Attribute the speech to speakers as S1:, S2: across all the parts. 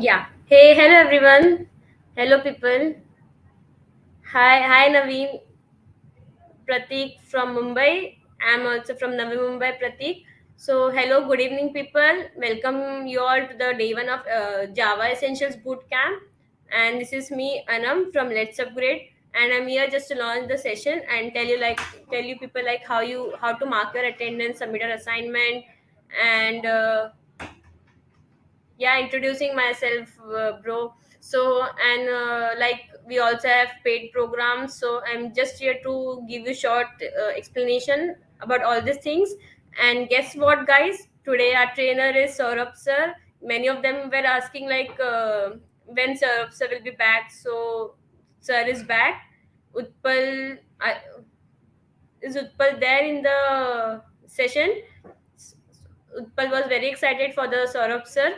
S1: Yeah. Hey, hello everyone. Hello people. Hi Naveen. Prateek from Mumbai. I'm also from Navi Mumbai, Prateek. So, hello, good evening, people. Welcome you all to the day one of Java Essentials Bootcamp. And this is me, Anam from Let's Upgrade. And I'm here just to launch the session and tell you people like how to mark your attendance, submit your assignment, and yeah, introducing myself, bro. So and like we also have paid programs, so I'm just here to give you short explanation about all these things. And guess what, guys, today our trainer is Saurabh sir. Many of them were asking like when Saurabh sir will be back. So sir is back. Utpal, is Utpal there in the session? Utpal was very excited for the Saurabh sir.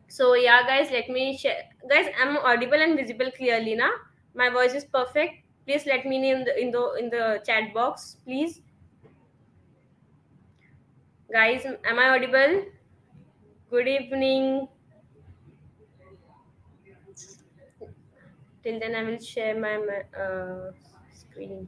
S1: So yeah, guys, let me share. Guys, I'm audible and visible clearly, na? My voice is perfect. Please let me know in the chat box, please. Guys, am I audible? Good evening. Till then, I will share my screen.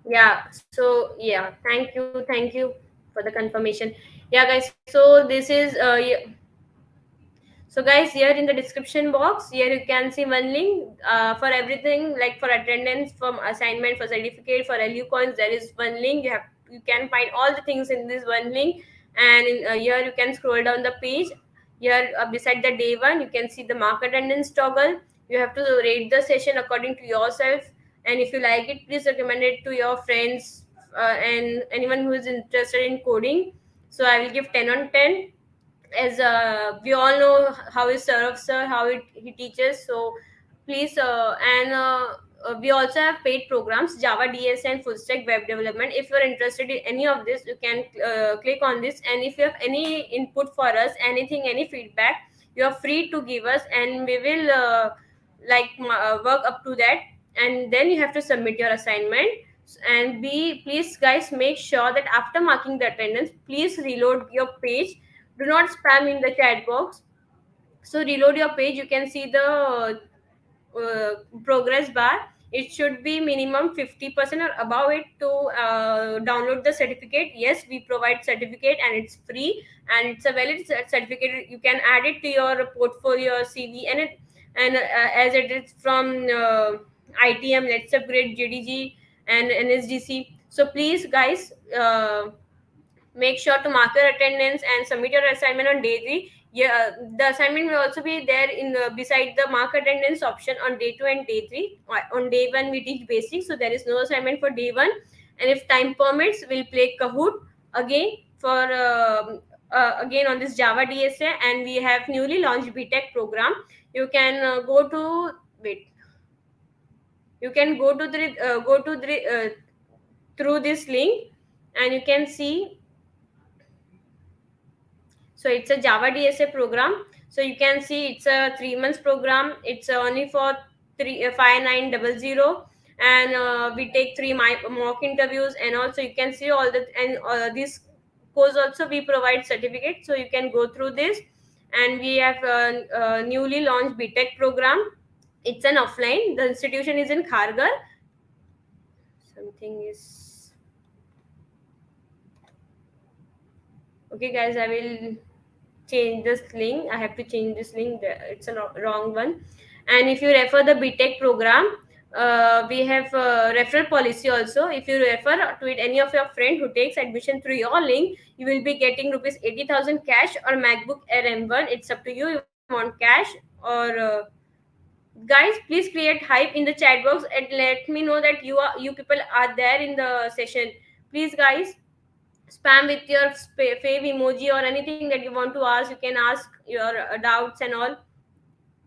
S1: Yeah. So yeah, thank you for the confirmation. Yeah, guys. So this is yeah, so guys, here in the description box, here you can see one link for everything, like for attendance, from assignment, for certificate, for LU coins. There is one link. You can find all the things in this one link, and here you can scroll down the page. Here beside the day one, you can see the mark attendance toggle. You have to rate the session according to yourself, and if you like it, please recommend it to your friends and anyone who is interested in coding. So I will give 10 on 10, as we all know how is Saurav sir, he teaches. So please, we also have paid programs, Java DSA and full stack web development. If you're interested in any of this, you can click on this. And if you have any input for us, anything, any feedback, you are free to give us, and we will work up to that. And then you have to submit your assignment. And be please, guys, make sure that after marking the attendance, please reload your page. Do not spam in the chat box. So reload your page, you can see the progress bar. It should be minimum 50% or above it to download the certificate. Yes, we provide certificate and it's free, and it's a valid certificate. You can add it to your portfolio or CV, as it is from ITM, Let's Upgrade, JDG, and NSDC. So please, guys, make sure to mark your attendance and submit your assignment on day 3. Yeah, the assignment will also be there in beside the mark attendance option on day 2 and day 3. On day 1 we teach basics, so there is no assignment for day 1. And if time permits, we'll play Kahoot again for again on this Java DSA. And we have newly launched B.Tech program. You can go to wait you can go to the through this link, and you can see. So it's a Java DSA program. So you can see it's a 3 months program. It's only for 5900, and we take three mock interviews, and also you can see all the, and this course also we provide certificate. So you can go through this, and we have newly launched B.Tech program. It's an offline. The institution is in Khargar. Something is okay, guys. I will change this link. I have to change this link. It's a wrong one. And if you refer the B.Tech program, we have referral policy also. If you refer to it any of your friend who takes admission through your link, you will be getting rupees 80,000 cash or MacBook Air M1. It's up to you. You want cash or guys, please create hype in the chat box and let me know that you people are there in the session. Please, guys, spam with your fave emoji or anything that you want to ask. You can ask your doubts and all.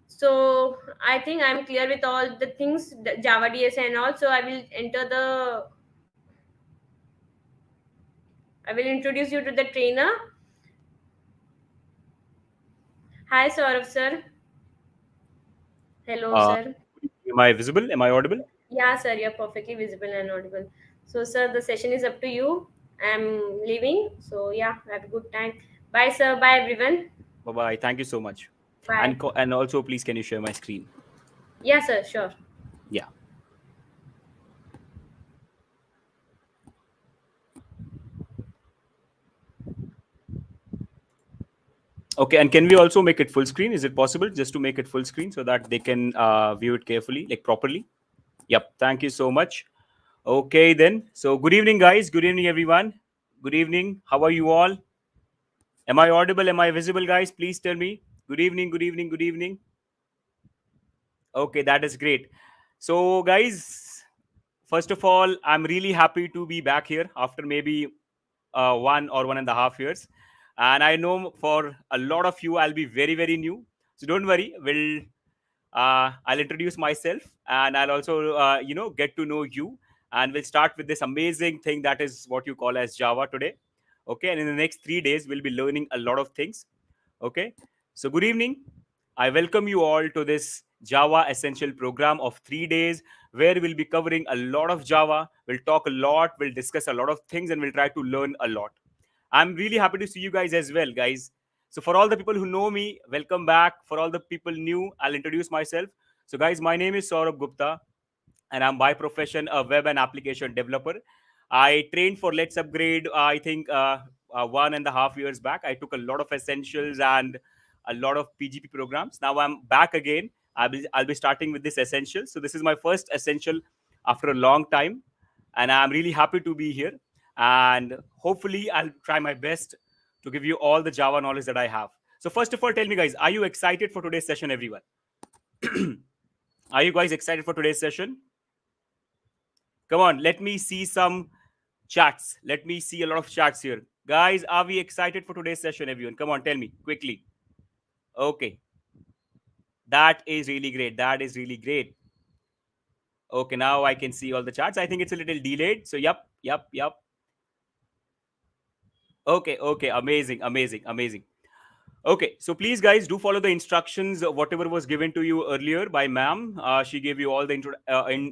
S1: So I think I'm clear with all the things, the Java DSA and all. So I will introduce you to the trainer. Hi, Saurav sir. Hello,
S2: Uh,
S1: sir.
S2: am I visible? Am I audible?
S1: Yeah, sir, you're perfectly visible and audible. So, sir, the session is up to you. I'm leaving. So, yeah, have a good time. Bye, sir. Bye, everyone.
S2: Bye bye. Thank you so much.
S1: Bye.
S2: And also, please, can you share my screen?
S1: Yeah, sir, sure.
S2: Yeah. Okay. And can we also make it full screen? Is it possible just to make it full screen so that they can view it carefully, like properly? Yep. Thank you so much. Okay, then. So, good evening, guys. Good evening, everyone. Good evening. How are you all? Am I audible? Am I visible, guys? Please tell me. Good evening. Good evening. Good evening. Okay, that is great. So, guys, first of all, I'm really happy to be back here after maybe 1 or 1.5 years. And I know for a lot of you, I'll be very, very new. So don't worry. I'll introduce myself, and I'll also, get to know you. And we'll start with this amazing thing that is what you call as Java today. Okay. And in the next 3 days, we'll be learning a lot of things. Okay. So good evening. I welcome you all to this Java Essential program of 3 days where we'll be covering a lot of Java. We'll talk a lot, we'll discuss a lot of things, and we'll try to learn a lot. I'm really happy to see you guys as well, guys. So, for all the people who know me, welcome back. For all the people new, I'll introduce myself. So, guys, my name is Saurabh Gupta, and I'm by profession a web and application developer. I trained for Let's Upgrade, I think 1.5 years back. I took a lot of essentials and a lot of PGP programs. Now I'm back again. I'll be starting with this essential. So this is my first essential after a long time, and I'm really happy to be here. And hopefully, I'll try my best to give you all the Java knowledge that I have. So first of all, tell me, guys, are you excited for today's session, everyone? Are you guys excited for today's session? Come on, let me see some chats. Let me see a lot of chats here. Guys, are we excited for today's session, everyone? Come on, tell me quickly. Okay, that is really great. That is really great. Okay, now I can see all the chats. I think it's a little delayed. So, yep, yep, yep. Okay, okay, amazing, amazing, amazing. Okay, so please, guys, do follow the instructions, whatever was given to you earlier by ma'am. She gave you all the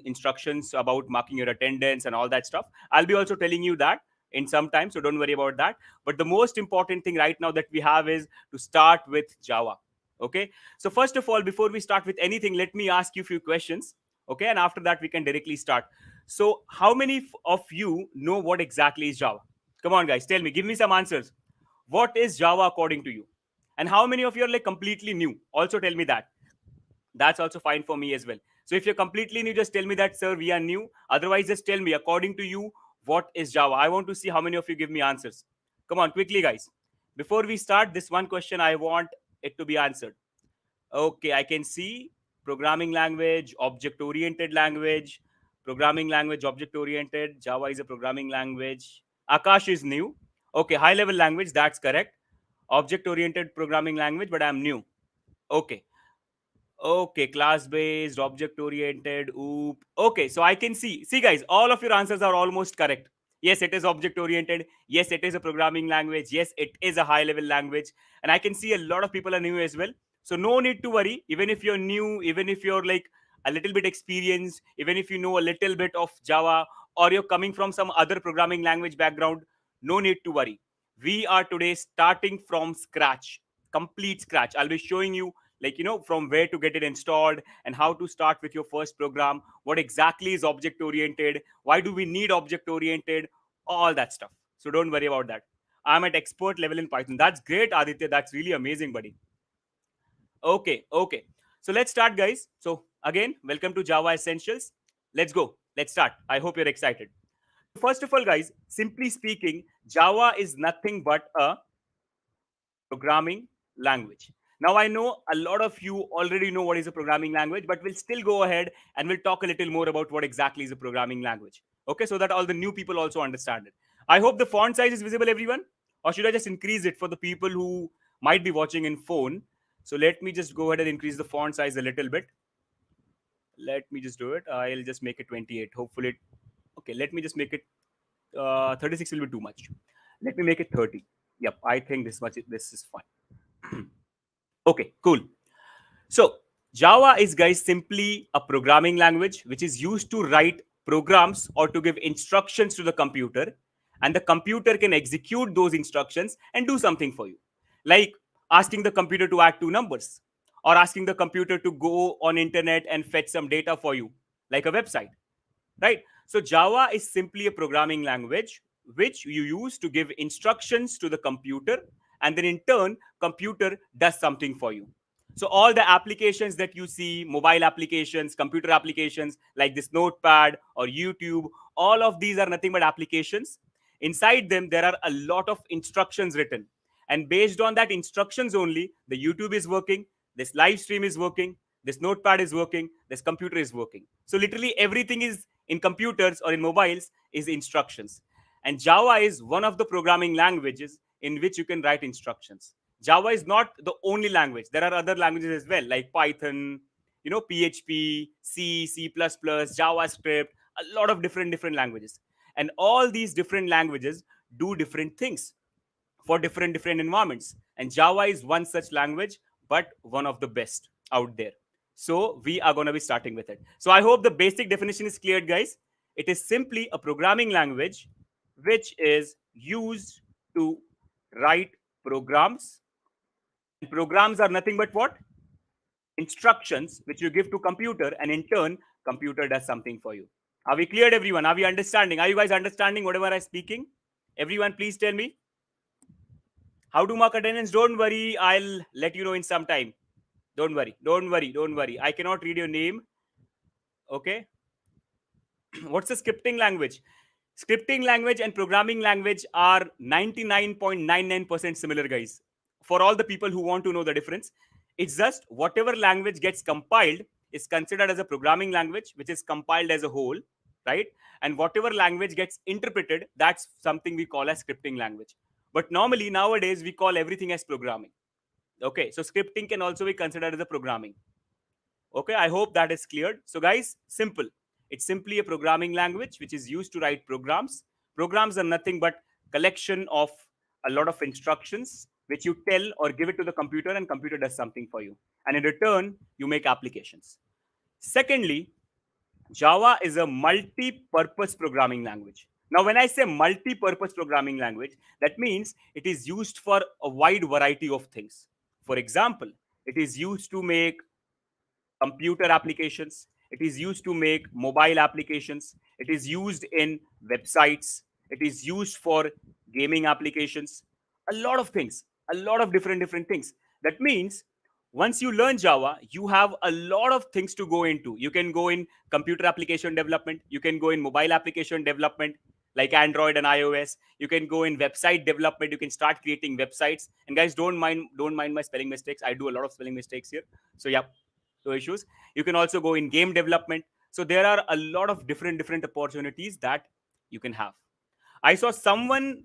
S2: instructions about marking your attendance and all that stuff. I'll be also telling you that in some time, so don't worry about that. But the most important thing right now that we have is to start with Java. Okay, so first of all, before we start with anything, let me ask you a few questions. Okay, and after that, we can directly start. So, how many of you know what exactly is Java? Come on, guys, tell me, give me some answers. What is Java according to you? And how many of you are like completely new? Also tell me that. That's also fine for me as well. So if you're completely new, just tell me that, sir, we are new. Otherwise, just tell me, according to you, what is Java? I want to see how many of you give me answers. Come on, quickly, guys. Before we start, this one question I want it to be answered. Okay, I can see programming language, object oriented language, programming language, object oriented. Java is a programming language. Akash is new. Okay, high level language, that's correct. Object oriented programming language, but I'm new. Okay. Okay, class based, object oriented, oop. Okay, so I can see, guys, all of your answers are almost correct. Yes, it is object oriented. Yes, it is a programming language. Yes, it is a high level language. And I can see a lot of people are new as well. So, no need to worry. Even if you're new, even if you're like a little bit experienced, even if you know a little bit of Java, or you're coming from some other programming language background, no need to worry. We are today starting from scratch, complete scratch. I'll be showing you, like, from where to get it installed and how to start with your first program, what exactly is object oriented, why do we need object oriented, all that stuff. So don't worry about that. I'm at expert level in Python. That's great, Aditya. That's really amazing, buddy. Okay, okay. So let's start, guys. So again, welcome to Java Essentials. Let's go. Let's start. I hope you're excited. First of all, guys, simply speaking, Java is nothing but a programming language. Now, I know a lot of you already know what is a programming language, but we'll still go ahead and we'll talk a little more about what exactly is a programming language. Okay, so that all the new people also understand it. I hope the font size is visible, everyone. Or should I just increase it for the people who might be watching in phone? So let me just go ahead and increase the font size a little bit. Let me just do it. I'll just make it 28. Hopefully, okay, let me just make it 36 will be too much. Let me make it 30. Yep, I think this much. This is fine. Okay, cool. So Java is, guys, simply a programming language which is used to write programs or to give instructions to the computer, and the computer can execute those instructions and do something for you, like asking the computer to add two numbers, or asking the computer to go on internet and fetch some data for you, like a website, right? So Java is simply a programming language which you use to give instructions to the computer, and then in turn computer does something for you. So all the applications that you see, mobile applications, computer applications like this notepad or YouTube, all of these are nothing but applications. Inside them there are a lot of instructions written, and based on that instructions only, the YouTube is working, this live stream is working, this notepad is working, this computer is working. So literally everything is in computers or in mobiles is instructions. And Java is one of the programming languages in which you can write instructions. Java is not the only language. There are other languages as well, like Python, PHP, C++, JavaScript, a lot of different languages. And all these different languages do different things for different environments, and Java is one such language, but one of the best out there. So we are going to be starting with it. So I hope the basic definition is clear, guys. It is simply a programming language which is used to write programs, and programs are nothing but what? Instructions which you give to computer, and in turn computer does something for you. Are we cleared, everyone? Are we understanding? Are you guys understanding whatever I'm speaking? Everyone, please tell me. How to mark attendance? Don't worry, I'll let you know in some time. Don't worry, don't worry, don't worry. I cannot read your name. Okay. What's a scripting language? Scripting language and programming language are 99.99% similar, guys. For all the people who want to know the difference, it's just whatever language gets compiled is considered as a programming language, which is compiled as a whole, right? And whatever language gets interpreted, that's something we call as scripting language. But normally nowadays we call everything as programming. Okay, so scripting can also be considered as a programming. Okay, I hope that is cleared. So guys, simple. It's simply a programming language which is used to write programs. Programs are nothing but collection of a lot of instructions which you tell or give it to the computer, and computer does something for you. And in return, you make applications. Secondly, Java is a multi-purpose programming language. Now, when I say multi-purpose programming language, that means it is used for a wide variety of things. For example, it is used to make computer applications, it is used to make mobile applications, it is used in websites, it is used for gaming applications, a lot of things, a lot of different things. That means once you learn Java, you have a lot of things to go into. You can go in computer application development, you can go in mobile application development like Android and iOS, you can go in website development, you can start creating websites. And guys, don't mind my spelling mistakes. I do a lot of spelling mistakes here. So yeah, no issues. You can also go in game development. So there are a lot of different opportunities that you can have. I saw someone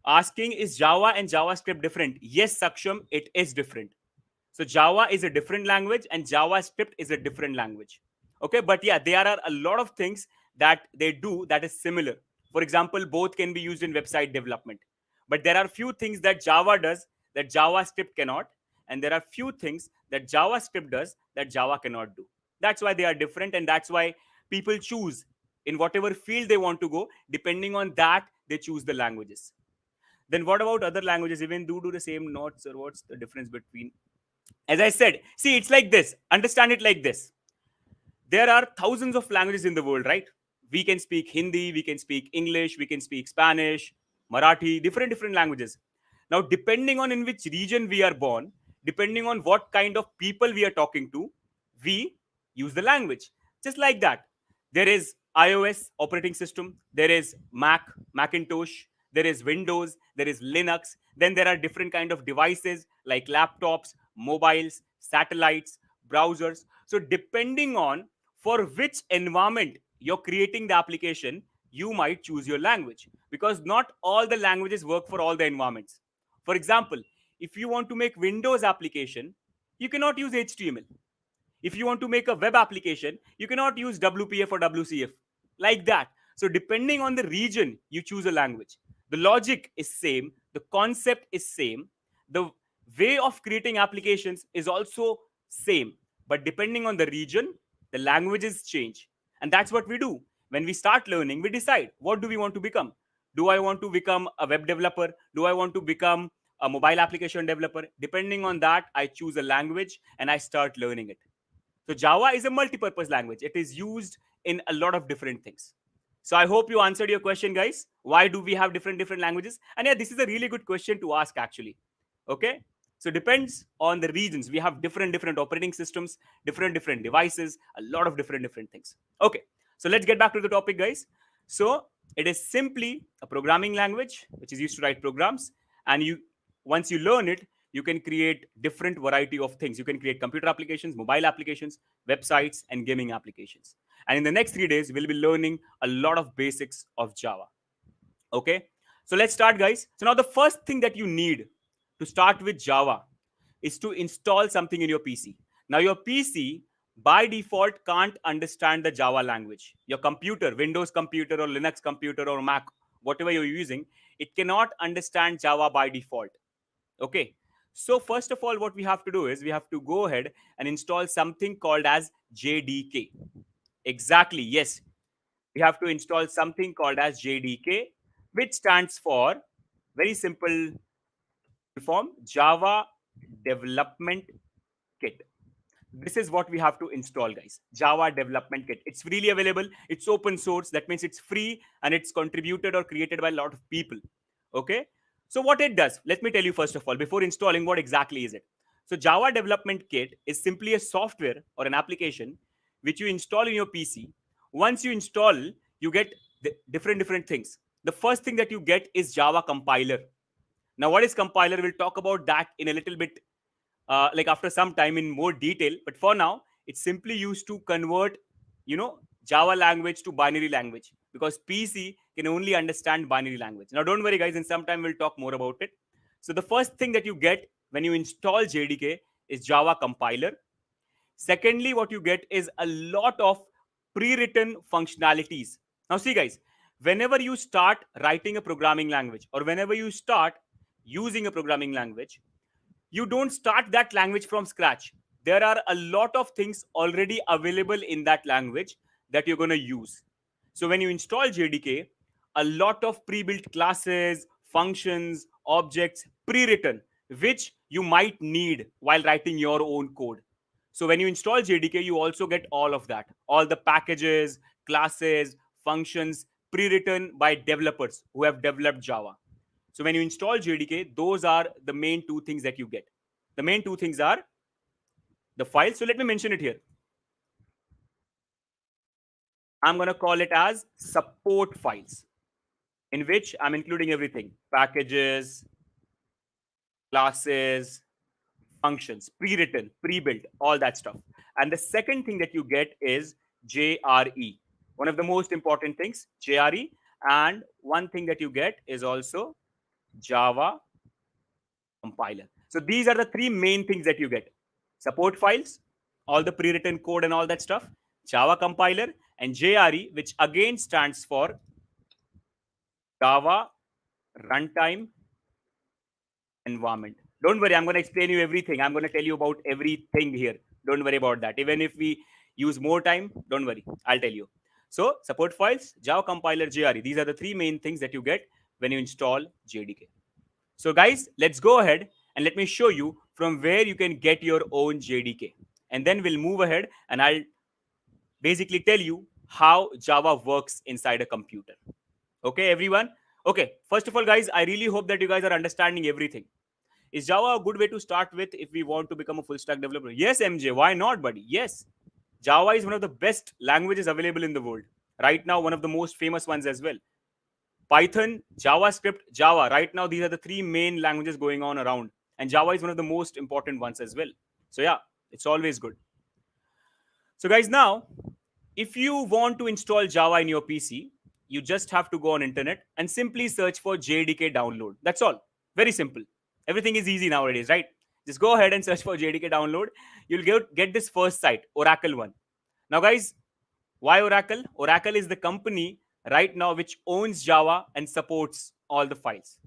S2: asking, is Java and JavaScript different? Yes, Saksham, it is different. So Java is a different language and JavaScript is a different language. Okay, but yeah, there are a lot of things that they do that is similar. For example, both can be used in website development. But there are few things that Java does that JavaScript cannot, and there are few things that JavaScript does that Java cannot do. That's why they are different, and that's why people choose in whatever field they want to go. Depending on that, they choose the languages. Then what about other languages? Even do the same notes, or what's the difference between? As I said, see, it's like this. Understand it like this. There are thousands of languages in the world, right? We can speak Hindi, we can speak English, we can speak Spanish, Marathi, different languages. Now, depending on in which region we are born, depending on what kind of people we are talking to, we use the language. Just like that. There is iOS operating system, there is Macintosh, there is Windows, there is Linux. Then there are different kind of devices like laptops, mobiles, satellites, browsers. So depending on for which environment you're creating the application, you might choose your language, because not all the languages work for all the environments. For example, if you want to make Windows application, you cannot use HTML. If you want to make a web application, you cannot use WPF or WCF, like that. So depending on the region, you choose a language. The logic is same, the concept is same, the way of creating applications is also same. But depending on the region, the languages change. And that's what we do. When we start learning, we decide what do we want to become. Do I want to become a web developer? Do I want to become a mobile application developer? Depending on that, I choose a language and I start learning it. So Java is a multi-purpose language. It is used in a lot of different things. So I hope you answered your question, guys. Why do we have different languages? And yeah, this is a really good question to ask actually. Okay. So depends on the regions. We have different operating systems, different devices, a lot of different things. Okay. So let's get back to the topic, guys. So it is simply a programming language which is used to write programs, and you once you learn it, you can create different variety of things. You can create computer applications, mobile applications, websites, and gaming applications. And in the next 3 days, we'll be learning a lot of basics of Java. Okay, so let's start, guys. So now the first thing that you need to start with Java is to install something in your PC. Now your PC by default can't understand the Java language. Your computer, Windows computer or Linux computer or Mac, whatever you're using, it cannot understand Java by default. Okay, so first of all, what we have to do is we have to go ahead and install something called as JDK. Exactly, yes, we have to install something called as JDK, which stands for, very simple form, Java Development Kit. This is what we have to install, guys. Java Development Kit. It's freely available. It's open source. That means it's free and it's contributed or created by a lot of people. Okay. So what it does, let me tell you first of all, before installing, what exactly is it? So Java Development Kit is simply a software or an application which you install in your PC. Once you install, you get different things. The first thing that you get is Java compiler. Now, what is compiler? We'll talk about that in a little bit, like after some time in more detail. But for now, it's simply used to convert, Java language to binary language, because PC can only understand binary language. Now, don't worry, guys. In some time, we'll talk more about it. So the first thing that you get when you install JDK is Java compiler. Secondly, what you get is a lot of pre-written functionalities. Now, see, guys, whenever you start writing a programming language or whenever you start using a programming language, you don't start that language from scratch. There are a lot of things already available in that language that you're going to use. So when you install JDK, a lot of pre-built classes, functions, objects, pre-written, which you might need while writing your own code. So when you install JDK, you also get all of that, all the packages, classes, functions, pre-written by developers who have developed Java. So when you install JDK, those are the main two things that you get. The main two things are the file. So let me mention it here. I'm going to call it as support files, in which I'm including everything: packages, classes, functions, pre-written, pre-built, all that stuff. And the second thing that you get is JRE, one of the most important things, JRE. And one thing that you get is also Java compiler. So these are the three main things that you get: support files, all the pre-written code and all that stuff, Java compiler, and JRE, which again stands for Java runtime environment. Don't worry, I'm going to explain you everything. I'm going to tell you about everything here. Don't worry about that. Even if we use more time, don't worry, I'll tell you. So support files, Java compiler, JRE, these are the three main things that you get when you install JDK. So guys, let's go ahead and let me show you from where you can get your own JDK. And then we'll move ahead and I'll basically tell you how Java works inside a computer. Okay, everyone? Okay, first of all, guys, I really hope that you guys are understanding everything. Is Java a good way to start with if we want to become a full stack developer? Yes, MJ, why not, buddy? Yes. Java is one of the best languages available in the world. Right now, one of the most famous ones as well. Python, JavaScript, Java. Right now, these are the three main languages going on around. And Java is one of the most important ones as well. So yeah, it's always good. So guys, now, if you want to install Java in your PC, you just have to go on internet and simply search for JDK download. That's all. Very simple. Everything is easy nowadays, right? Just go ahead and search for JDK download. You'll get this first site, Oracle one. Now, guys, why Oracle? Oracle is the company right now which owns Java and supports all the files.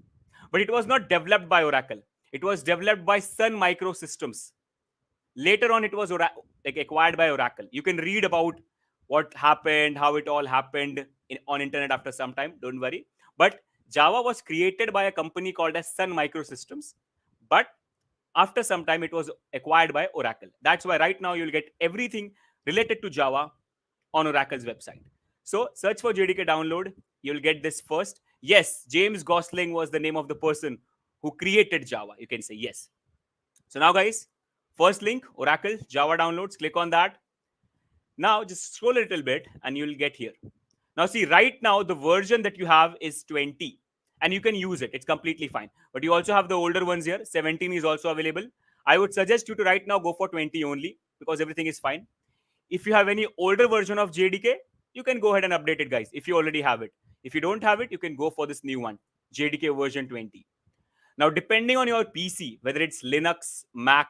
S2: But it was not developed by Oracle. It was developed by Sun Microsystems. Later on, it was like acquired by Oracle. You can read about what happened, how it all happened on internet after some time. Don't worry. But Java was created by a company called as Sun Microsystems. But after some time, it was acquired by Oracle. That's why right now you'll get everything related to Java on Oracle's website. So search for JDK download. You'll get this first. Yes, James Gosling was the name of the person who created Java. You can say yes. So now, guys, first link, Oracle Java downloads. Click on that. Now just scroll a little bit and you'll get here. Now see, right now the version that you have is 20 and you can use it. It's completely fine. But you also have the older ones here. 17 is also available. I would suggest you to right now go for 20 only because everything is fine. If you have any older version of JDK, you can go ahead and update it, guys, if you already have it. If you don't have it, you can go for this new one, JDK version 20. Now, depending on your PC, whether it's Linux, Mac,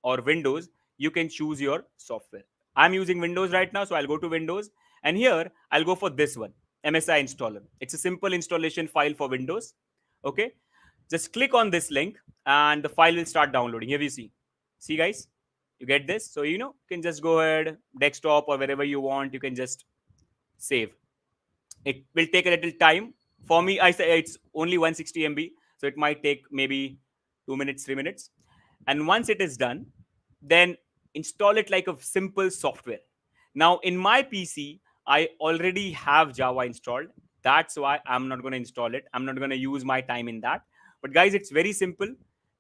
S2: or Windows, you can choose your software. I'm using Windows right now, so I'll go to Windows. And here, I'll go for this one, MSI installer. It's a simple installation file for Windows. Okay. Just click on this link and the file will start downloading. Here we see. See, guys? You get this? So, you can just go ahead, desktop or wherever you want, you can just save. It will take a little time. For me, I say it's only 160 MB, so it might take maybe 2 minutes, 3 minutes. And once it is done, then install it like a simple software. Now, in my PC, I already have Java installed. That's why I'm not going to install it. I'm not going to use my time in that. But guys, it's very simple.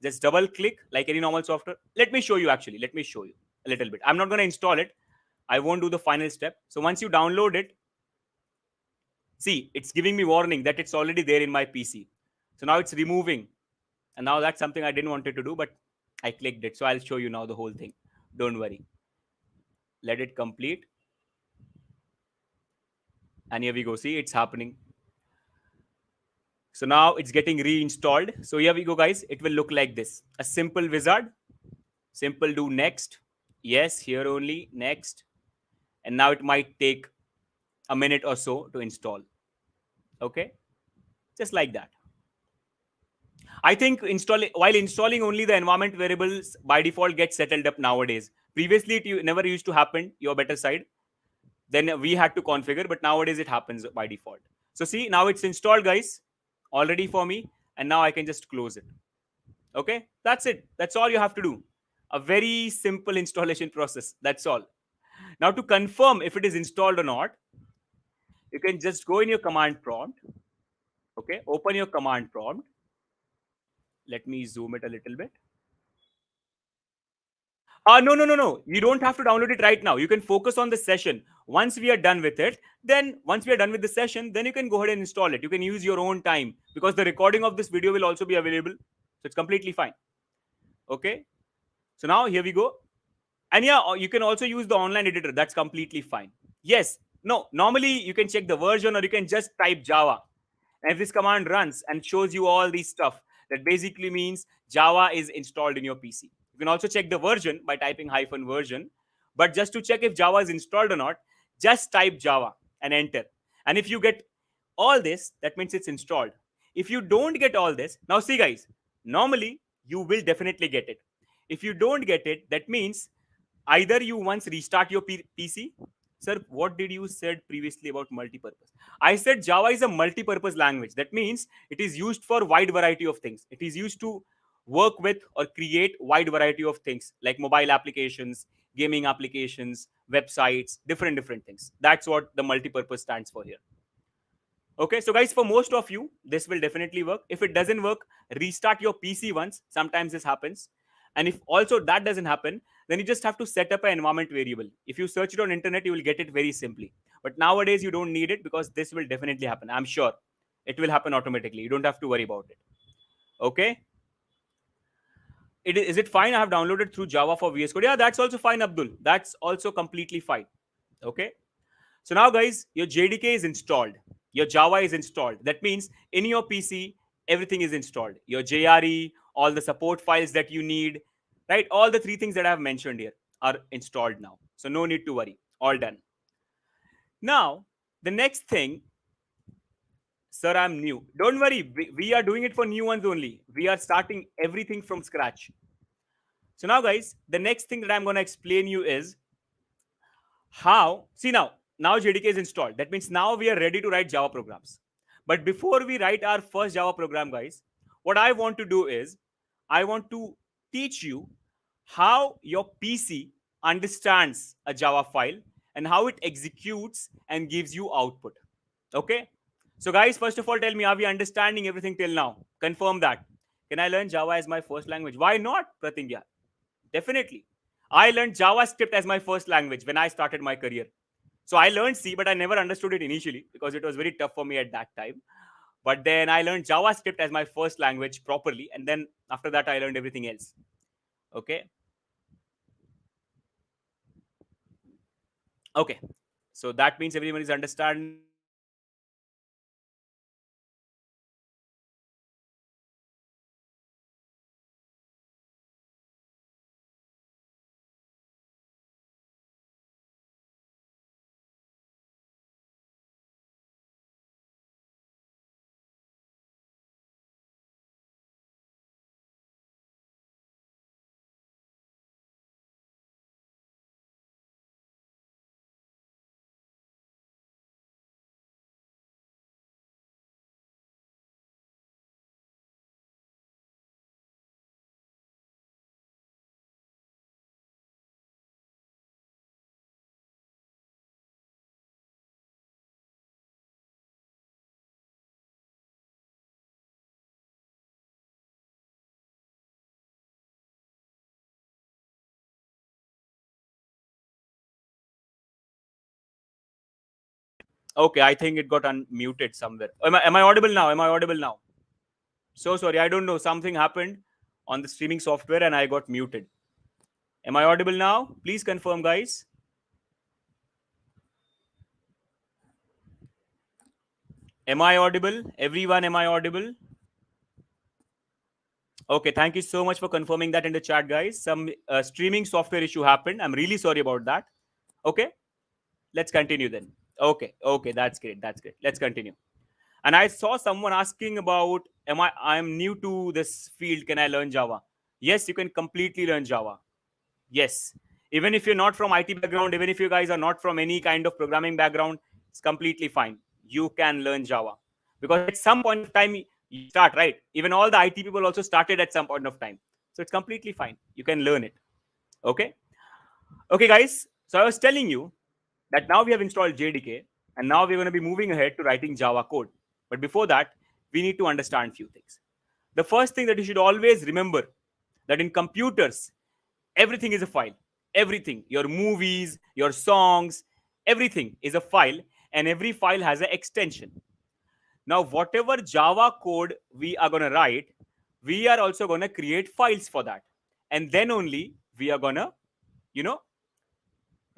S2: Just double click like any normal software. Let me show you actually. Let me show you a little bit. I'm not going to install it. I won't do the final step. So once you download it, see, it's giving me warning that it's already there in my PC. So now it's removing. And now that's something I didn't want it to do, but I clicked it. So I'll show you now the whole thing. Don't worry. Let it complete. And here we go. See, it's happening. So now it's getting reinstalled. So here we go, guys. It will look like this. A simple wizard. Simple do next. Yes, here only. Next. And now it might take a minute or so to install. Okay. Just like that. I think while installing only the environment variables by default get settled up nowadays. Previously, it never used to happen. Your better side. Then we had to configure, but nowadays it happens by default. So see, now it's installed, guys, already for me. And now I can just close it. Okay, that's it. That's all you have to do. A very simple installation process. That's all. Now to confirm if it is installed or not, you can just go in your command prompt. Okay, open your command prompt. Let me zoom it a little bit. No, no, no, no. You don't have to download it right now. You can focus on the session. Once we are done with it, once we are done with the session, then you can go ahead and install it. You can use your own time because the recording of this video will also be available. So it's completely fine. Okay. So now here we go. And yeah, you can also use the online editor. That's completely fine. Yes. No, normally you can check the version or you can just type Java. And if this command runs and shows you all these stuff, that basically means Java is installed in your PC. You can also check the version by typing -version. But just to check if Java is installed or not, just type Java and enter. And if you get all this, that means it's installed. If you don't get all this, now see guys, normally you will definitely get it. If you don't get it, that means either you once restart your PC. Sir, what did you said previously about multi-purpose? I said Java is a multi-purpose language. That means it is used for wide variety of things. It is used to work with or create wide variety of things like mobile applications, gaming applications, websites, different things. That's what the multi-purpose stands for here. Okay, so guys, for most of you, this will definitely work. If it doesn't work, restart your PC once. Sometimes this happens. And if also that doesn't happen, then you just have to set up an environment variable. If you search it on internet, you will get it very simply. But nowadays, you don't need it because this will definitely happen. I'm sure it will happen automatically. You don't have to worry about it. Okay. Is it fine? I have downloaded through Java for VS Code. Yeah, that's also fine, Abdul. That's also completely fine. Okay. So now, guys, your JDK is installed. Your Java is installed. That means in your PC, everything is installed. Your JRE, all the support files that you need, right? All the three things that I have mentioned here are installed now. So no need to worry. All done. Now, the next thing, sir, I'm new. Don't worry. We are doing it for new ones only. We are starting everything from scratch. So now, guys, the next thing that I'm going to explain you is how. See now JDK is installed. That means now we are ready to write Java programs. But before we write our first Java program, guys, what I want to do is I want to teach you how your PC understands a Java file and how it executes and gives you output. Okay. So, guys, first of all, tell me, are we understanding everything till now? Confirm that. Can I learn Java as my first language? Why not, Pratingya? Definitely. I learned JavaScript as my first language when I started my career. So I learned C, but I never understood it initially because it was very tough for me at that time. But then I learned JavaScript as my first language properly. And then after that, I learned everything else. Okay. Okay. So that means everyone is understanding that how we write Java programs. So now, guys, okay, I think it got unmuted somewhere. Am I audible now? Am I audible now? So sorry, I don't know. Something happened on the streaming software and I got muted. Am I audible now? Please confirm, guys. Am I audible? Everyone, am I audible? Okay, thank you so much for confirming that in the chat, guys. Some streaming software issue happened. I'm really sorry about that. Okay, let's continue then. Okay, that's great. That's great. Let's continue. And I saw someone asking about, I'm new to this field. Can I learn Java? Yes, you can completely learn Java. Yes. Even if you're not from IT background, even if you guys are not from any kind of programming background, it's completely fine. You can learn Java. Because at some point of time, you start, right? Even all the IT people also started at some point of time. So it's completely fine. You can learn it. Okay. Okay, guys. So I was telling you that now we have installed JDK and now we're going to be moving ahead to writing Java code. But before that, we need to understand few things. The first thing that you should always remember that in computers, everything is a file. Everything, your movies, your songs, everything is a file, and every file has an extension. Now, whatever Java code we are going to write, we are also going to create files for that. And then only we are going to, you know,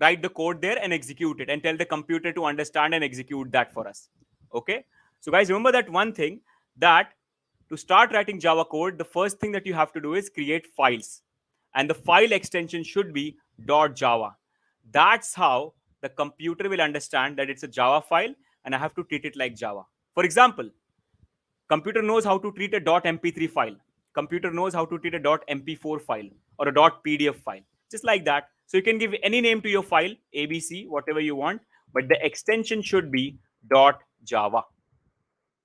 S2: write the code there and execute it and tell the computer to understand and execute that for us. Okay. So, guys, remember that one thing, that to start writing Java code, the first thing that you have to do is create files. And the file extension should be .java. That's how the computer will understand that it's a Java file and I have to treat it like Java. For example, computer knows how to treat a .mp3 file. Computer knows how to treat a .mp4 file or a .pdf file. Just like that. So you can give any name to your file, ABC, whatever you want, but the extension should be .java.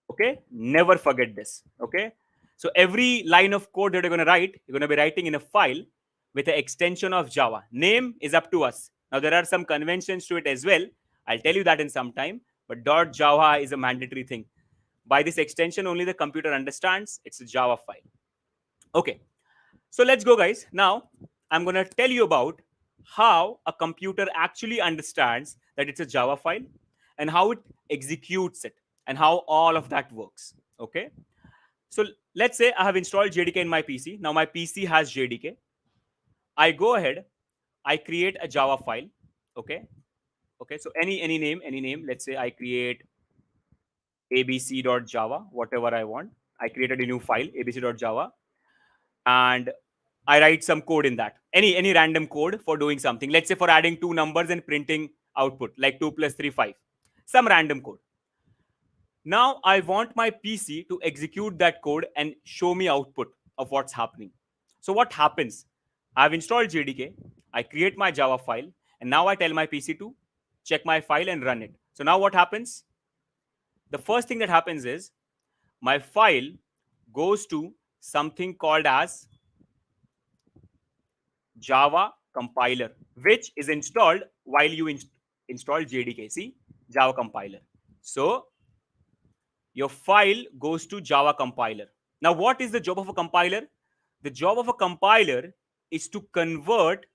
S2: Okay, never forget this. Okay, so every line of code that you're going to write, you're going to be writing in a file with an extension of Java. Name is up to us. Now there are some conventions to it as well. I'll tell you that in some time, but .java is a mandatory thing. By this extension only the computer understands it's a Java file. Okay, so let's go, guys. Now I'm going to tell you about how a computer actually understands that it's a Java file and how it executes it and how all of that works. Okay, so let's say I have installed JDK in my PC. Now my PC has JDK. I go ahead, I create a Java file. Okay, so any name. Let's say I create abc.java, whatever I want. I created a new file, abc.java, and I write some code in that. Any random code for doing something. Let's say for adding two numbers and printing output, like 2 plus 3, 5. Some random code. Now I want my PC to execute that code and show me output of what's happening. So what happens? I've installed JDK, I create my Java file, and now I tell my PC to check my file and run it. So now what happens? The first thing that happens is my file goes to something called as Java compiler, which is installed while you install JDK. See, Java compiler. So your file goes to Java compiler. Now, what is the job of a compiler? The job of a compiler is to convert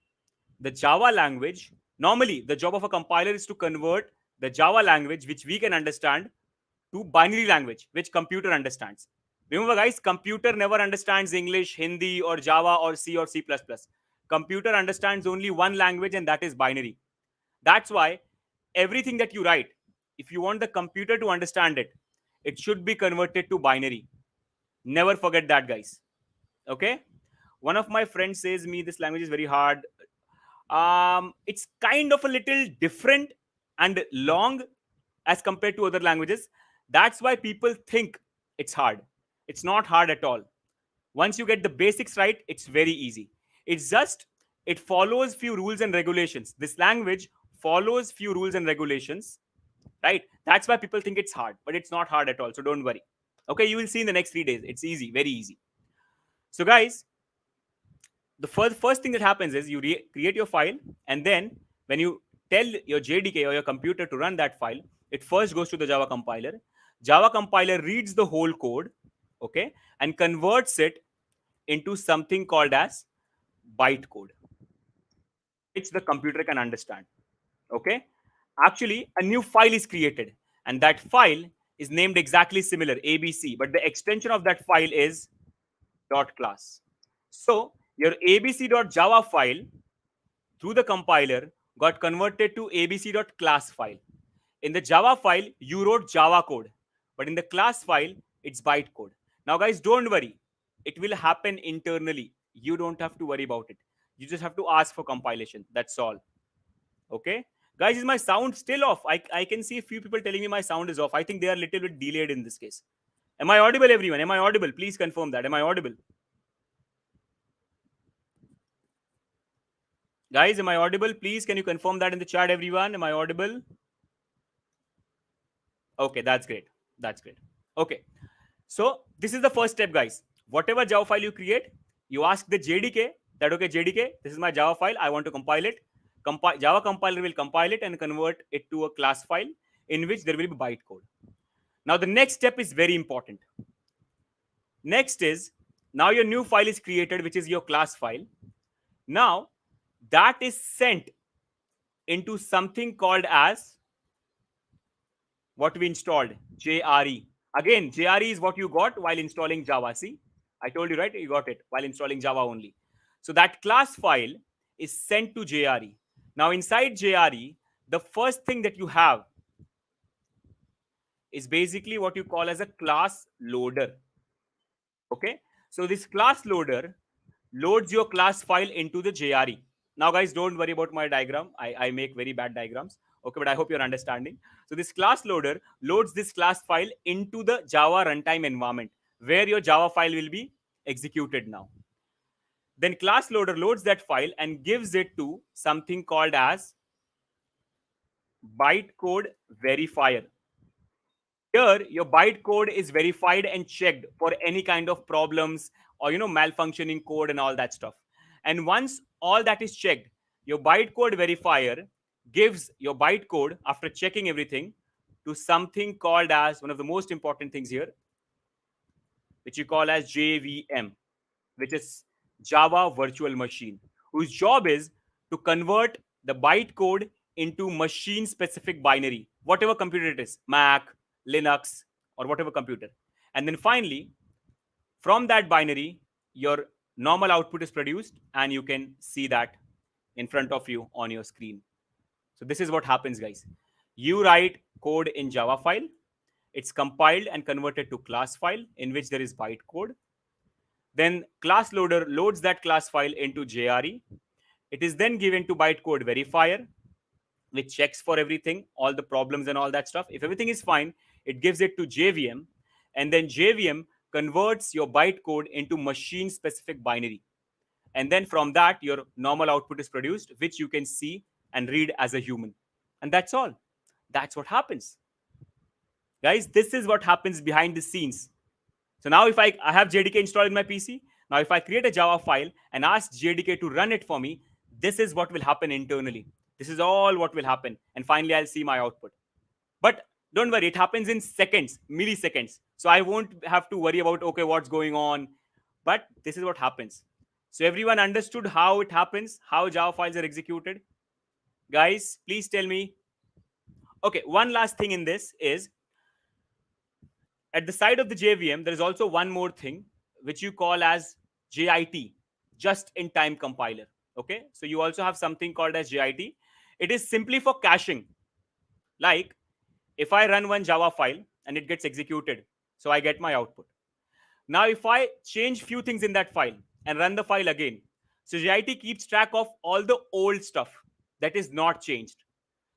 S2: the Java language. Normally, the job of a compiler is to convert the Java language, which we can understand, to binary language, which computer understands. Remember, guys, computer never understands English, Hindi, or Java, or C, or C++. Computer understands only one language, and that is binary. That's why everything that you write, if you want the computer to understand it, it should be converted to binary. Never forget that, guys. Okay? One of my friends says me this language is very hard. It's kind of a little different and long as compared to other languages. That's why people think it's hard. It's not hard at all. Once you get the basics right, it's very easy. It's just it follows few rules and regulations. This language follows few rules and regulations, right? That's why people think it's hard, but it's not hard at all. So don't worry. Okay, you will see in the next 3 days. It's easy, very easy. So guys, the first thing that happens is you create your file, and then when you tell your JDK or your computer to run that file, it first goes to the Java compiler. Java compiler reads the whole code, okay, and converts it into something called as bytecode, which the computer can understand. Okay, actually a new file is created, and that file is named exactly similar, ABC, but the extension of that file is dot class. So your abc.java file through the compiler got converted to abc.class file. In the Java file, you wrote Java code, but in the class file, it's bytecode. Now, guys, don't worry. It will happen internally. You don't have to worry about it. You just have to ask for compilation. That's all. Okay? Guys, is my sound still off? I can see a few people telling me my sound is off. I think they are a little bit delayed in this case. Am I audible, everyone? Am I audible? Please confirm that. Am I audible? Guys, am I audible? Please, can you confirm that in the chat, everyone? Am I audible? Okay, that's great. That's great. Okay. So this is the first step, guys. Whatever Java file you create, you ask the JDK that, okay, JDK, this is my Java file. I want to compile it. Java compiler will compile it and convert it to a class file in which there will be bytecode. Now, the next step is very important. Next is, now your new file is created, which is your class file. Now, that is sent into something called as what we installed, JRE. Again, JRE is what you got while installing Java. See, I told you, right? You got it while installing Java only. So that class file is sent to JRE. Now, inside JRE, the first thing that you have is basically what you call as a class loader. Okay, so this class loader loads your class file into the JRE. Now, guys, don't worry about my diagram. I make very bad diagrams. Okay, but I hope you're understanding. So this class loader loads this class file into the Java runtime environment where your Java file will be executed now. Then class loader loads that file and gives it to something called as bytecode verifier. Here, your bytecode is verified and checked for any kind of problems or malfunctioning code and all that stuff. And once all that is checked, your bytecode verifier gives your bytecode after checking everything to something called as one of the most important things here, which you call as JVM, which is Java Virtual Machine, whose job is to convert the bytecode into machine specific binary, whatever computer it is, Mac, Linux, or whatever computer. And then finally, from that binary, your normal output is produced, and you can see that in front of you on your screen. So this is what happens, guys. You write code in Java file. It's compiled and converted to class file in which there is bytecode. Then class loader loads that class file into JRE. It is then given to bytecode verifier, which checks for everything, all the problems and all that stuff. If everything is fine, it gives it to JVM, and then JVM converts your bytecode into machine specific binary. and then from that your normal output is produced, which you can see and read as a human. And that's all. That's what happens, guys. This is what happens behind the scenes. So now if I have JDK installed in my PC, now if I create a Java file and ask JDK to run it for me, this is what will happen internally. This is all what will happen. And finally, I'll see my output. But don't worry, it happens in seconds, milliseconds. So I won't have to worry about, okay, what's going on. But this is what happens. So everyone understood how it happens, how Java files are executed? Guys, please tell me. Okay, one last thing in this is, at the side of the JVM, there is also one more thing which you call as JIT, just in time compiler. Okay, so you also have something called as JIT. It is simply for caching. Like if I run one Java file and it gets executed, so I get my output. Now, if I change few things in that file and run the file again, so JIT keeps track of all the old stuff that is not changed.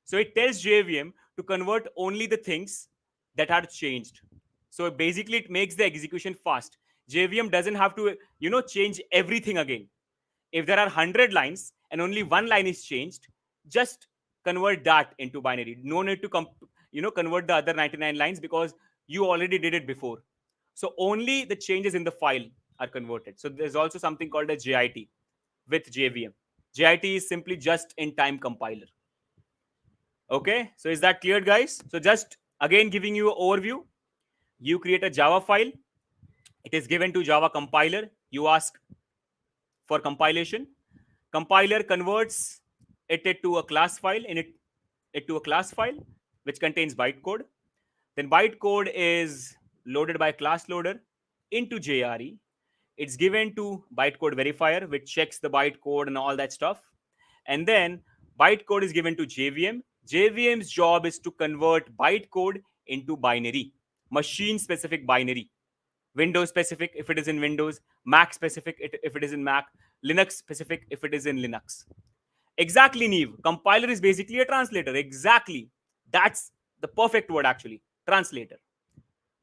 S2: So it tells JVM to convert only the things that are changed. So basically, it makes the execution fast. JVM doesn't have to, change everything again. If there are 100 lines and only one line is changed, just convert that into binary. No need to convert the other 99 lines, because you already did it before. So only the changes in the file are converted. So there's also something called a JIT with JVM. JIT is simply just in time compiler. Okay, so is that clear, guys? So just again giving you an overview. You create a Java file. It is given to Java compiler. You ask for compilation. Compiler converts it to a class file, it to a class file which contains bytecode. Then bytecode is loaded by class loader into JRE. It's given to bytecode verifier, which checks the bytecode and all that stuff. And then bytecode is given to JVM. JVM's job is to convert bytecode into binary, machine specific binary. Windows specific if it is in Windows, Mac specific if it is in Mac, Linux specific if it is in Linux. Exactly, Neve. Compiler is basically a translator. Exactly. That's the perfect word, actually. Translator.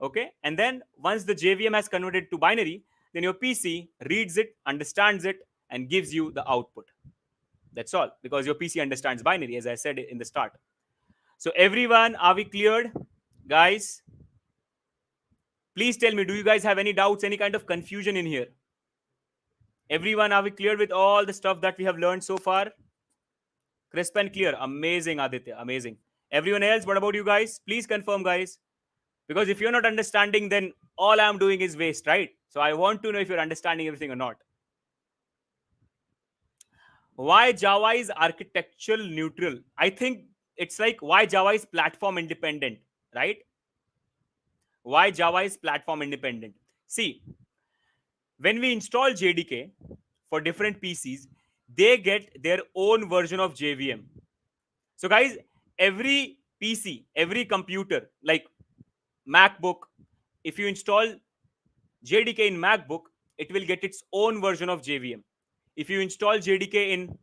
S2: Okay. And then once the JVM has converted to binary, then your PC reads it, understands it, and gives you the output. That's all. Because your PC understands binary, as I said in the start. So everyone, are we cleared? Guys, please tell me, do you guys have any doubts, any kind of confusion in here? Everyone, are we clear with all the stuff that we have learned so far? Crisp and clear. Amazing, Aditya. Amazing. Everyone else, what about you guys? Please confirm, guys. Because if you're not understanding, then all I'm doing is waste, right? So I want to know if you're understanding everything or not. Why Java is architectural neutral? I think it's like why Java is platform independent, right? Why Java is platform independent? See, when we install JDK for different PCs, they get their own version of JVM. So guys, every PC, every computer, like MacBook, if you install JDK in MacBook, it will get its own version of JVM. If you install JDK in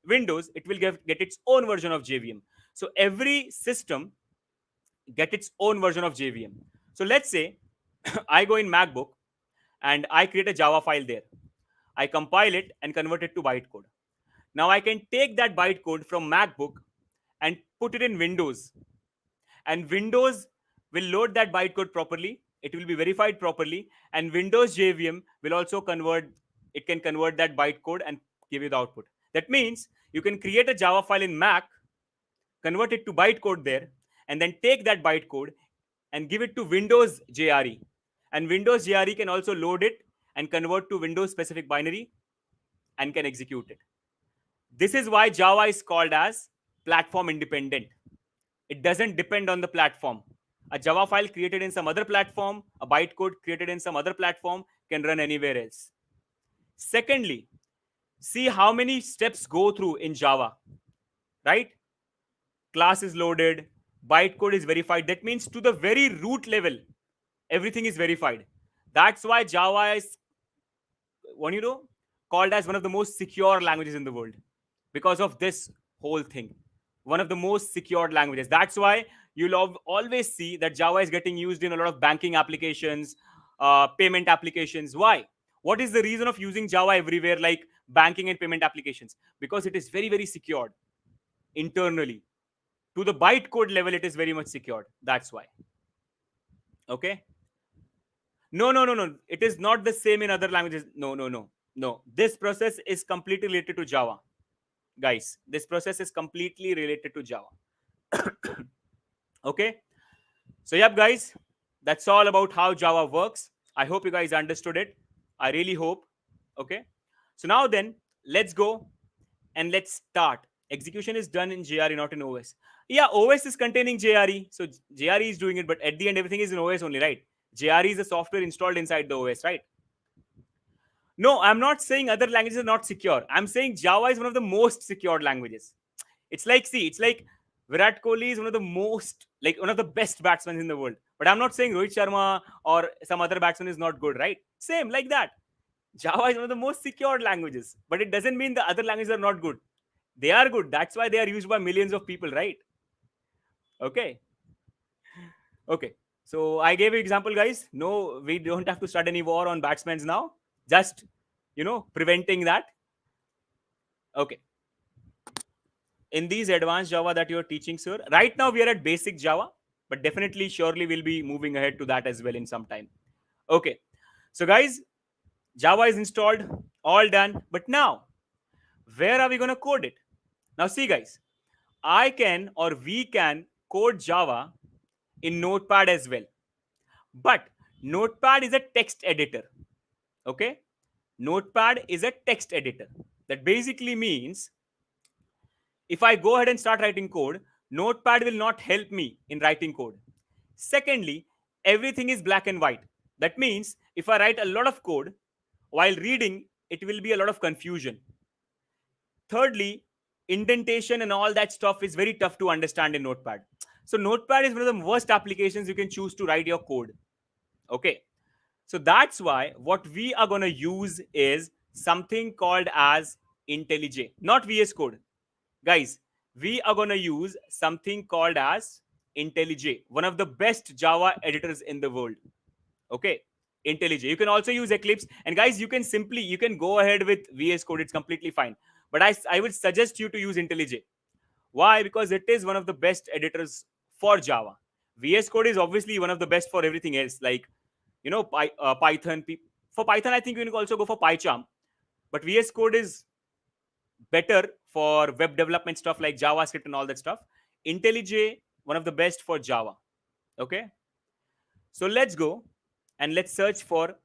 S2: Windows, it will get its own version of JVM. So every system get its own version of JVM. So let's say I go in MacBook and I create a Java file there. I compile it and convert it to bytecode. Now I can take that bytecode from MacBook and put it in Windows. And Windows will load that bytecode properly. It will be verified properly. And Windows JVM will also convert, it can convert that bytecode and give you the output. That means you can create a Java file in Mac, convert it to bytecode there, and then take that bytecode and give it to Windows JRE. And Windows JRE can also load it and convert to Windows specific binary and can execute it. This is why Java is called as platform independent. It doesn't depend on the platform. A Java file created in some other platform, a bytecode created in some other platform can run anywhere else. Secondly, see how many steps go through in Java, right? Class is loaded, bytecode is verified. That means to the very root level, everything is verified. That's why Java is, called as one of the most secure languages in the world, because of this whole thing. One of the most secured languages. That's why you'll always see that Java is getting used in a lot of banking applications, payment applications. Why? What is the reason of using Java everywhere, like banking and payment applications? Because it is very, very secured internally. To the bytecode level, it is very much secured. That's why. Okay. No, no, no, no. It is not the same in other languages. No, no, no, no. This process is completely related to Java, guys. This process is completely related to Java. Okay. So, yep, guys, that's all about how Java works. I hope you guys understood it. I really hope. Okay. So now then, let's go and let's start. Execution is done in JRE, not in OS. Yeah, OS is containing JRE, so JRE is doing it, but at the end, everything is in OS only, right? JRE is a software installed inside the OS, right? No, I'm not saying other languages are not secure. I'm saying Java is one of the most secured languages. It's like, see, it's like Virat Kohli is one of the most, like one of the best batsmen in the world. But I'm not saying Rohit Sharma or some other batsman is not good, right? Same, like that. Java is one of the most secured languages, but it doesn't mean the other languages are not good. They are good. That's why they are used by millions of people, right? Okay. Okay. So I gave you example, guys. No, we don't have to start any war on batsmen now. Just, preventing that. Okay. In these advanced Java that you're teaching, sir, right now we are at basic Java, but definitely, surely we'll be moving ahead to that as well in some time. Okay. So, guys, Java is installed, all done. But now, where are we going to code it? Now, see, guys, I can or we can code Java in Notepad as well. But Notepad is a text editor. Okay? Notepad is a text editor. That basically means if I go ahead and start writing code, Notepad will not help me in writing code. Secondly, everything is black and white. That means if I write a lot of code while reading, it will be a lot of confusion. Thirdly, indentation and all that stuff is very tough to understand in Notepad. So Notepad is one of the worst applications you can choose to write your code. Okay. So that's why what we are going to use is something called as IntelliJ, not VS Code. Guys, we are going to use something called as IntelliJ, one of the best Java editors in the world. Okay. IntelliJ. You can also use Eclipse. And guys, you can go ahead with VS Code. It's completely fine. But I would suggest you to use IntelliJ. Why? Because it is one of the best editors for Java. VS Code is obviously one of the best for everything else, like Python. For Python, I think you can also go for PyCharm. But VS Code is better for web development stuff like JavaScript and all that stuff. IntelliJ, one of the best for Java. Okay. So let's go and let's search for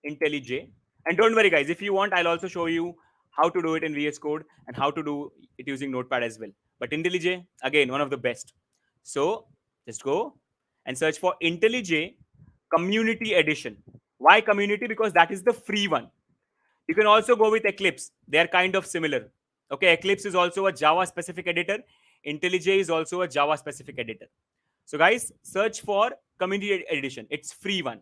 S2: IntelliJ. And don't worry, guys, if you want, I'll also show you how to do it in VS Code and how to do it using Notepad as well. But IntelliJ, again, one of the best. So just go and search for IntelliJ Community Edition. Why Community? Because that is the free one. You can also go with Eclipse. They are kind of similar. Okay, Eclipse is also a Java specific editor. IntelliJ is also a Java specific editor. So guys, search for Community Edition. It's free one.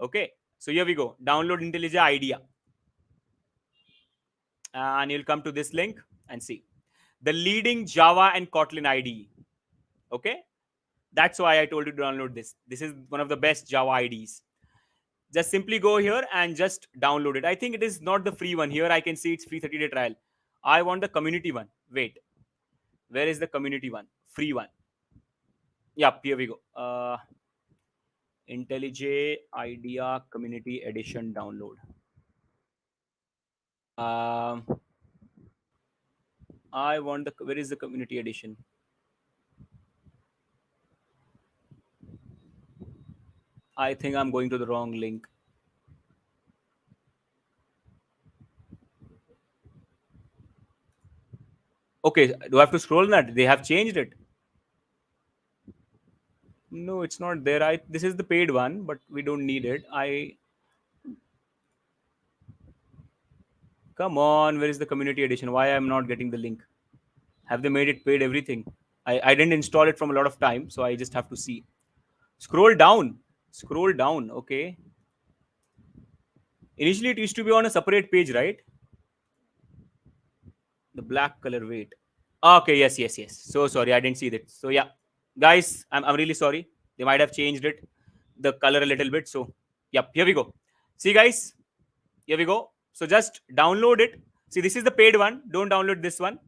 S2: Okay, so here we go. Download IntelliJ IDEA. And you'll come to this link and see. The leading Java and Kotlin IDE. Okay, that's why I told you to download this. This is one of the best Java IDEs. Just simply go here and just download it. I think it is not the free one. Here I can see it's free 30-day trial. I want the community one. Wait, where is the community one? Free one. Yep, here we go. IntelliJ IDEA Community Edition download. I want the, where is the Community Edition? I think I'm going to the wrong link. Okay, do I have to scroll that? They have changed it. No, it's not there. This is the paid one, but we don't need it. Come on, where is the Community Edition? Why I'm not getting the link? Have they made it paid everything? I didn't install it from a lot of time, so I just have to see. Scroll down. Scroll down. Okay. Initially, it used to be on a separate page, right? The black color. Wait. Okay. Yes. Yes. Yes. So sorry, I didn't see that. So yeah, guys, I'm really sorry. They might have changed it, the color a little bit. So yep. Here we go. See, guys. Here we go. So just download it. See, this is the paid one. Don't download this one.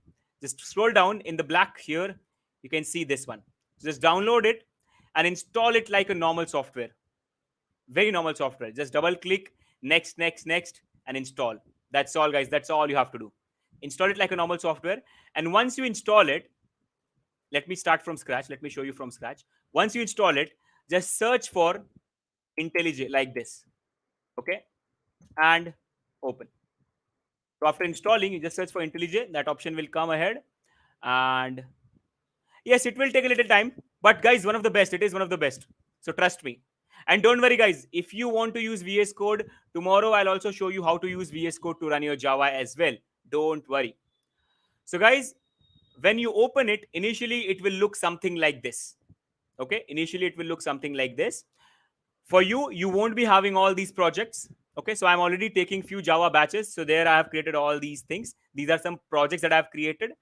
S2: Just scroll down in the black here. You can see this one. So just download it and install it like a normal software. Very normal software. Just double click, next, next, next, and install. That's all, guys. That's all you have to do. Install it like a normal software. And once you install it, let me start from scratch. Let me show you from scratch. Once you install it, just search for IntelliJ like this. Okay. And open. So after installing, you just search for IntelliJ. That option will come ahead. And yes, it will take a little time. But guys, one of the best. It is one of the best. So trust me. And don't worry, guys. If you want to use VS Code, tomorrow I'll also show you how to use VS Code to run your Java as well. Don't worry. So guys, when you open it, initially it will look something like this. Okay, initially it will look something like this. For you, you won't be having all these projects. Okay, so I'm already taking few Java batches. So there I have created all these things. These are some projects that I've created.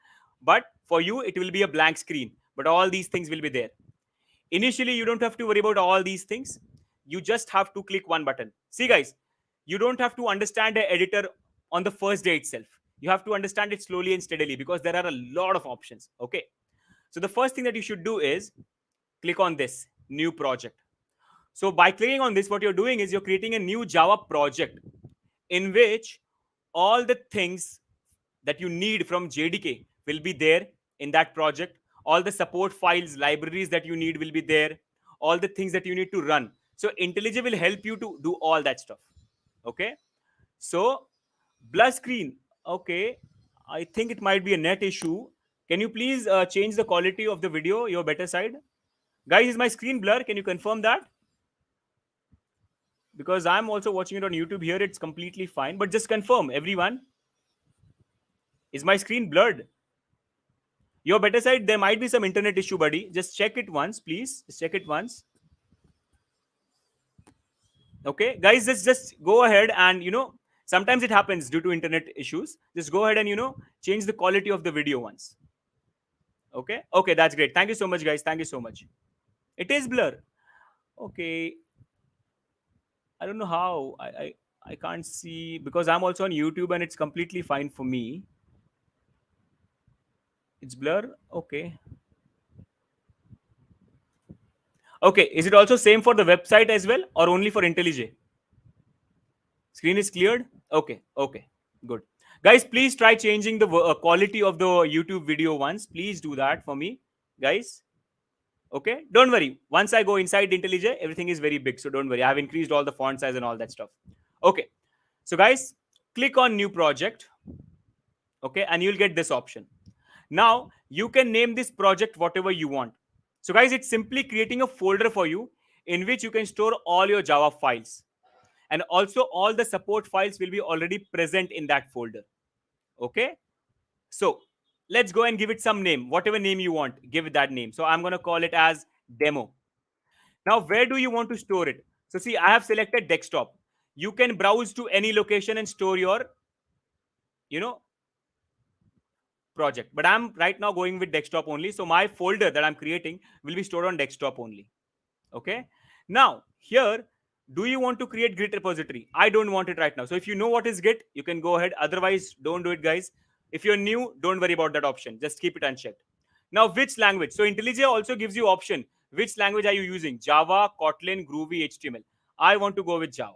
S2: But for you, it will be a blank screen. But all these things will be there. Initially, you don't have to worry about all these things. You just have to click one button. See, guys, you don't have to understand the editor on the first day itself. You have to understand it slowly and steadily because there are a lot of options. Okay. So the first thing that you should do is click on this new project. So by clicking on this, what you're doing is you're creating a new Java project in which all the things that you need from JDK will be there in that project. All the support files, libraries that you need will be there. All the things that you need to run. So IntelliJ will help you to do all that stuff. Okay. So blur screen. Okay. I think it might be a net issue. Can you please change the quality of the video, your better side? Guys, is my screen blur? Can you confirm that? Because I'm also watching it on YouTube here. It's completely fine. But just confirm, everyone. Is my screen blurred? Your better side, there might be some internet issue, buddy. Just check it once, please. Just check it once. Okay, guys, just go ahead and, sometimes it happens due to internet issues. Just go ahead and, change the quality of the video once. Okay, okay, that's great. Thank you so much, guys. Thank you so much. It is blur. Okay. I don't know how. I can't see because I'm also on YouTube and it's completely fine for me. It's blur. Okay. Okay. Is it also same for the website as well or only for IntelliJ? Screen is cleared. Okay. Okay. Good. Guys, please try changing the quality of the YouTube video once. Please do that for me, guys. Okay. Don't worry. Once I go inside IntelliJ, everything is very big. So don't worry. I've increased all the font size and all that stuff. Okay. So guys, click on new project. Okay. And you'll get this option. Now you can name this project whatever you want. So guys, it's simply creating a folder for you in which you can store all your Java files. And also all the support files will be already present in that folder. Okay. So let's go and give it some name, whatever name you want, give it that name. So I'm going to call it as demo. Now, where do you want to store it? So see, I have selected desktop. You can browse to any location and store your, project. But I'm right now going with desktop only. So my folder that I'm creating will be stored on desktop only. Okay. Now here, do you want to create Git repository? I don't want it right now. So if you know what is Git, you can go ahead. Otherwise, don't do it, guys. If you're new, don't worry about that option. Just keep it unchecked. Now, which language? So IntelliJ also gives you option. Which language are you using? Java, Kotlin, Groovy, HTML. I want to go with Java.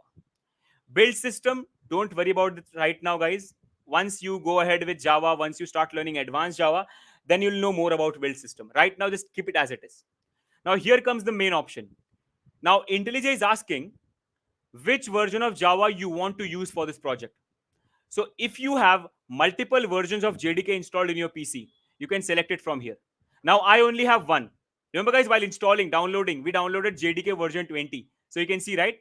S2: Build system, don't worry about it right now, guys. Once you go ahead with Java, once you start learning advanced Java, then you'll know more about build system. Right now, just keep it as it is. Now, here comes the main option. Now, IntelliJ is asking which version of Java you want to use for this project. So if you have multiple versions of JDK installed in your PC, you can select it from here. Now, I only have one. Remember, guys, while installing, downloading, we downloaded JDK version 20. So you can see, right?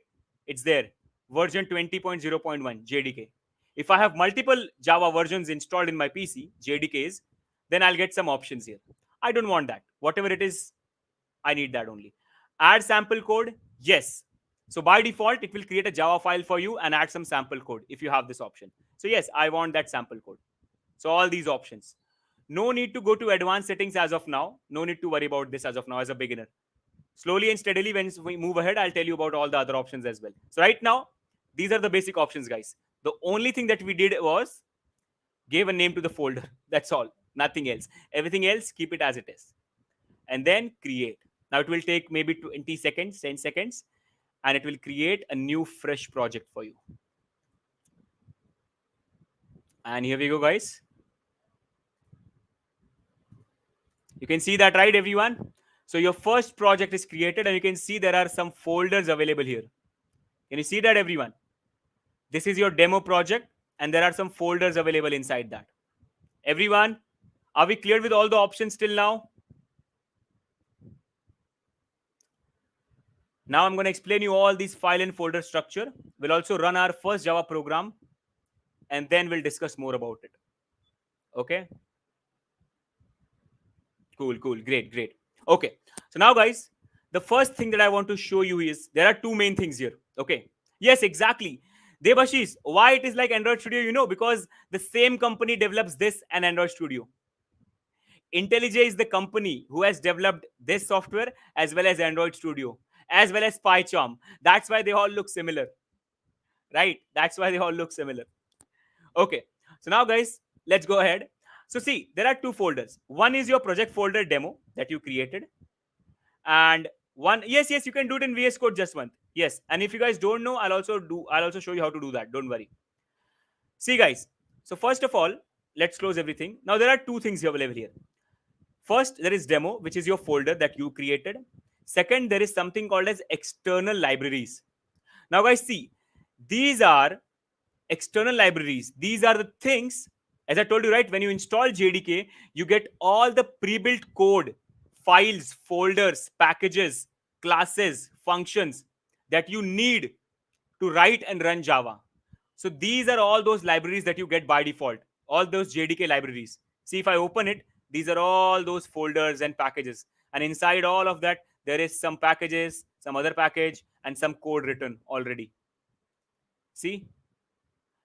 S2: It's there. Version 20.0.1 JDK. If I have multiple Java versions installed in my PC, JDKs, then I'll get some options here. I don't want that. Whatever it is, I need that only. Add sample code. Yes. So by default, it will create a Java file for you and add some sample code if you have this option. So yes, I want that sample code. So all these options. No need to go to advanced settings as of now. No need to worry about this as of now as a beginner. Slowly and steadily, when we move ahead, I'll tell you about all the other options as well. So right now, these are the basic options, guys. The only thing that we did was gave a name to the folder. That's all. Nothing else. Everything else, keep it as it is. And then create. Now it will take maybe 20 seconds, 10 seconds, and it will create a new fresh project for you. And here we go, guys. You can see that, right, everyone? So your first project is created, and you can see there are some folders available here. Can you see that, everyone? This is your demo project, and there are some folders available inside that. Everyone, are we clear with all the options till now? Now I'm going to explain you all these file and folder structure. We'll also run our first Java program, and then we'll discuss more about it. Okay? Cool, cool. Great, great. Okay. So now, guys, the first thing that I want to show you is there are two main things here. Okay. Yes, exactly. Debashish, why it is like Android Studio, you know, because the same company develops this and Android Studio. IntelliJ is the company who has developed this software as well as Android Studio, as well as PyCharm. That's why they all look similar, right? That's why they all look similar. Okay. So now, guys, let's go ahead. So see, there are two folders. One is your project folder demo that you created, and one, yes, you can do it in VS Code just one. Yes, and if you guys don't know, I'll also show you how to do that. Don't worry. See, guys. So first of all, let's close everything. Now there are two things available here. First, there is demo, which is your folder that you created. Second, there is something called as external libraries. Now, guys, see, these are external libraries. These are the things, as I told you, right? When you install JDK, you get all the pre-built code, files, folders, packages, classes, functions that you need to write and run Java. So these are all those libraries that you get by default, all those JDK libraries. See, if I open it, these are all those folders and packages. And inside all of that, there is some packages, some other package, and some code written already. See?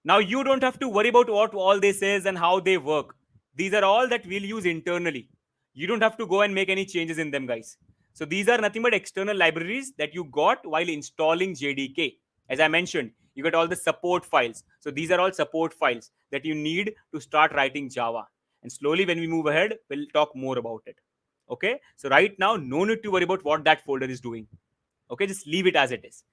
S2: Now you don't have to worry about what all this is and how they work. These are all that we'll use internally. You don't have to go and make any changes in them, guys. So these are nothing but external libraries that you got while installing JDK. As I mentioned, you get all the support files. So these are all support files that you need to start writing Java. And slowly when we move ahead, we'll talk more about it. Okay. So right now, no need to worry about what that folder is doing. Okay. Just leave it as it is.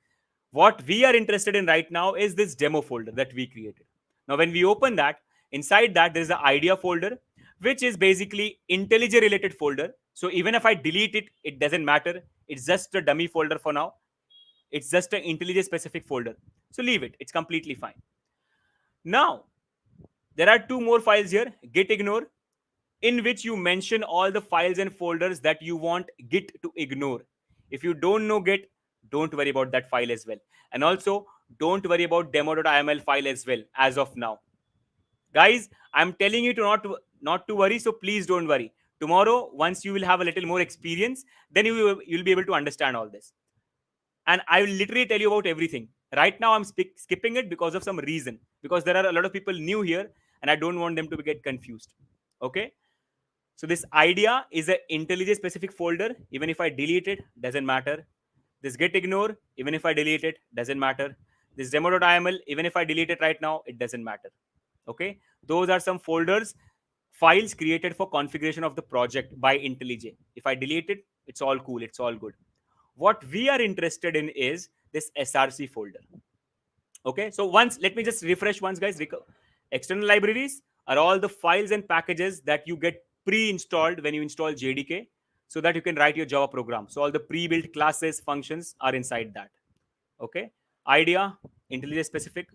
S2: What we are interested in right now is this demo folder that we created. Now, when we open that, inside that, there's the idea folder, which is basically IntelliJ related folder. So even if I delete it, it doesn't matter. It's just a dummy folder for now. It's just an IntelliJ specific folder. So leave it. It's completely fine. Now, there are two more files here, git ignore, in which you mention all the files and folders that you want Git to ignore. If you don't know Git, don't worry about that file as well. And also, don't worry about demo.iml file as well as of now. Guys, I'm telling you to not to worry, so please don't worry. Tomorrow, once you will have a little more experience, then you'll be able to understand all this. And I will literally tell you about everything. Right now, I'm skipping it because of some reason. Because there are a lot of people new here, and I don't want them to get confused. Okay? So this idea is an IntelliJ specific folder. Even if I delete it, doesn't matter. This git ignore, even if I delete it, doesn't matter. This demo.iml, even if I delete it right now, it doesn't matter. Okay. Those are some folders, files created for configuration of the project by IntelliJ. If I delete it, it's all cool. It's all good. What we are interested in is this SRC folder. Okay. So once, let me just refresh once, guys. External libraries are all the files and packages that you get pre-installed when you install JDK so that you can write your Java program. So all the pre-built classes, functions are inside that. Okay. Idea, IntelliJ specific.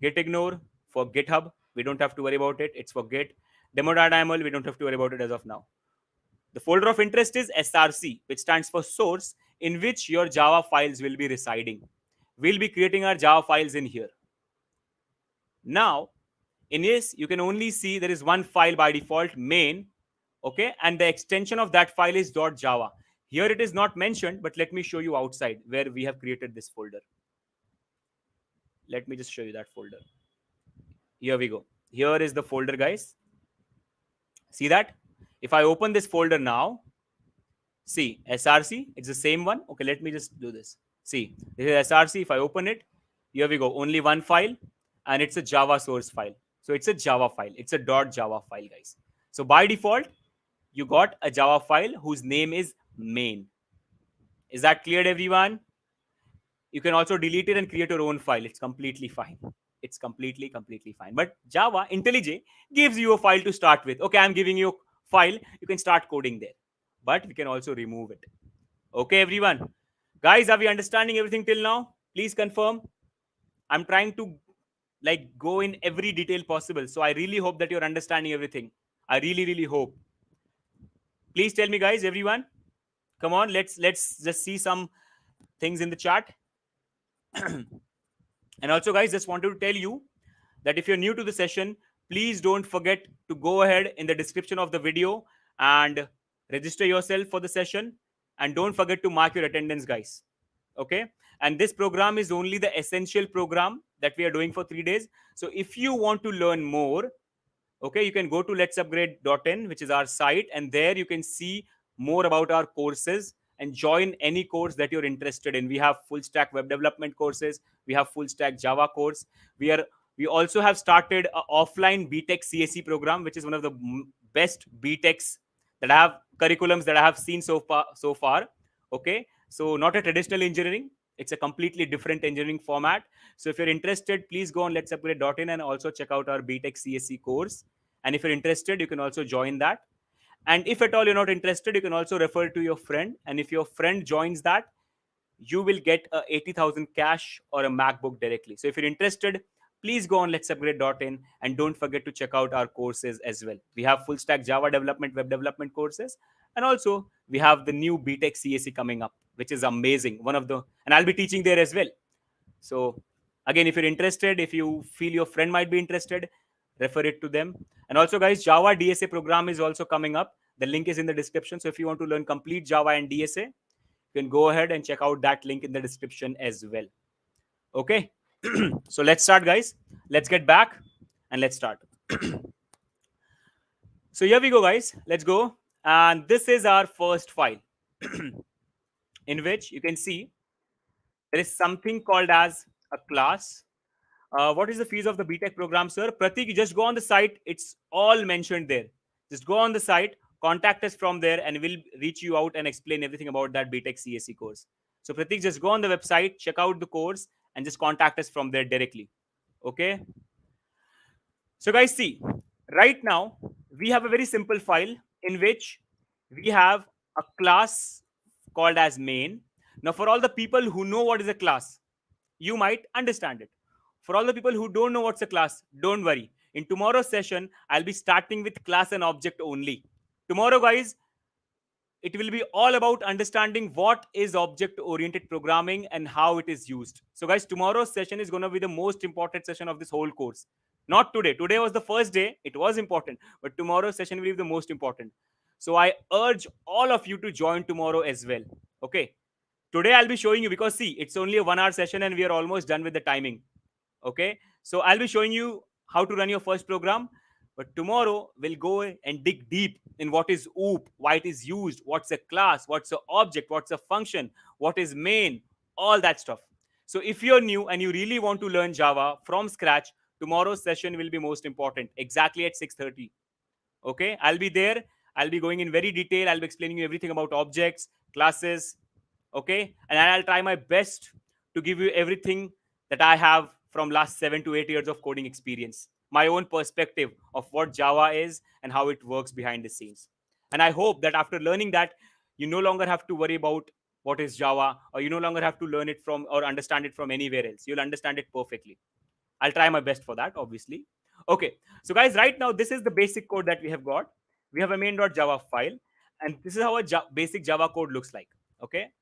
S2: Git ignore for GitHub. We don't have to worry about it. It's for Git. Demo.iml, we don't have to worry about it as of now. The folder of interest is SRC, which stands for source, in which your Java files will be residing. We'll be creating our Java files in here. Now, in this, you can only see there is one file by default, main, okay, and the extension of that file is .java. Here it is not mentioned, but let me show you outside where we have created this folder. Let me just show you that folder. Here we go. Here is the folder, guys. See that? If I open this folder now, see, SRC, it's the same one. Okay, let me just do this. See, this is SRC. If I open it, here we go. Only one file. and it's a Java source file. So it's a Java file. It's a .java file, guys. So by default, you got a Java file whose name is main. Is that clear, everyone? You can also delete it and create your own file. It's completely fine. It's completely fine. But Java IntelliJ gives you a file to start with. Okay, I'm giving you a file. You can start coding there. But we can also remove it. Okay, everyone. Guys, are we understanding everything till now? Please confirm. I'm trying to like go in every detail possible. So I really hope that you're understanding everything. I really hope. Please tell me, guys, everyone. Come on, let's just see some things in the chat. And also, guys, just wanted to tell you that if you're new to the session, please don't forget to go ahead in the description of the video and register yourself for the session. And don't forget to mark your attendance, guys. Okay. And this program is only the essential program that we are doing for 3 days. So if you want to learn more, okay, you can go to letsupgrade.in, which is our site, and there you can see more about our courses and join any course that you're interested in. We have full stack web development courses, we have full stack Java course. We also have started a offline B.Tech CSE program, which is one of the best B.Techs that I have curriculums that I have seen so far. Okay, so not a traditional engineering, it's a completely different engineering format. So if you're interested, please go on letsupgrade.in and also check out our B.Tech CSE course. And if you're interested, you can also join that. And if at all you're not interested, you can also refer to your friend. And if your friend joins that, you will get a 80,000 cash or a MacBook directly. So if you're interested, please go on letsupgrade.in and don't forget to check out our courses as well. We have full stack Java development, web development courses, and also we have the new B.Tech CSE coming up, which is amazing. And I'll be teaching there as well. So again, if you're interested, if you feel your friend might be interested, refer it to them. And also, guys, Java DSA program is also coming up. The link is in the description. So if you want to learn complete Java and DSA, you can go ahead and check out that link in the description as well. Okay. So let's start, guys. Let's get back and let's start. So here we go, guys. Let's go. And this is our first file in which you can see there is something called as a class. What is the fees of the B.Tech program, sir? Pratik, you just go on the site. It's all mentioned there. Just go on the site, contact us from there, and we'll reach you out and explain everything about that B.Tech CSE course. So Pratik, just go on the website, check out the course, and just contact us from there directly. Okay. So guys, see, right now we have a very simple file in which we have a class called as main. Now, for all the people who know what is a class, you might understand it. For all the people who don't know what's a class, don't worry. In tomorrow's session, I'll be starting with class and object only. Tomorrow, guys, it will be all about understanding what is object oriented programming and how it is used. So guys, tomorrow's session is going to be the most important session of this whole course. Not today. Today was the first day. It was important. But tomorrow's session will be the most important. So I urge all of you to join tomorrow as well. Okay. Today I'll be showing you, because see, it's only a 1 hour session and we are almost done with the timing. Okay. So I'll be showing you how to run your first program. But tomorrow we'll go and dig deep in what is OOP, why it is used, what's a class, what's an object, what's a function, what is main, all that stuff. So if you're new and you really want to learn Java from scratch, tomorrow's session will be most important, exactly at 6:30. Okay, I'll be there. I'll be going in very detail. I'll be explaining you everything about objects, classes. Okay, and I'll try my best to give you everything that I have from last 7 to 8 years of coding experience, my own perspective of what Java is and how it works behind the scenes. And I hope that after learning that, you no longer have to worry about what is Java, or you no longer have to learn it from or understand it from anywhere else. You'll understand it perfectly. I'll try my best for that, obviously. Okay, so guys, right now, this is the basic code that we have got. We have a main.java file, and this is how a basic Java code looks like. Okay,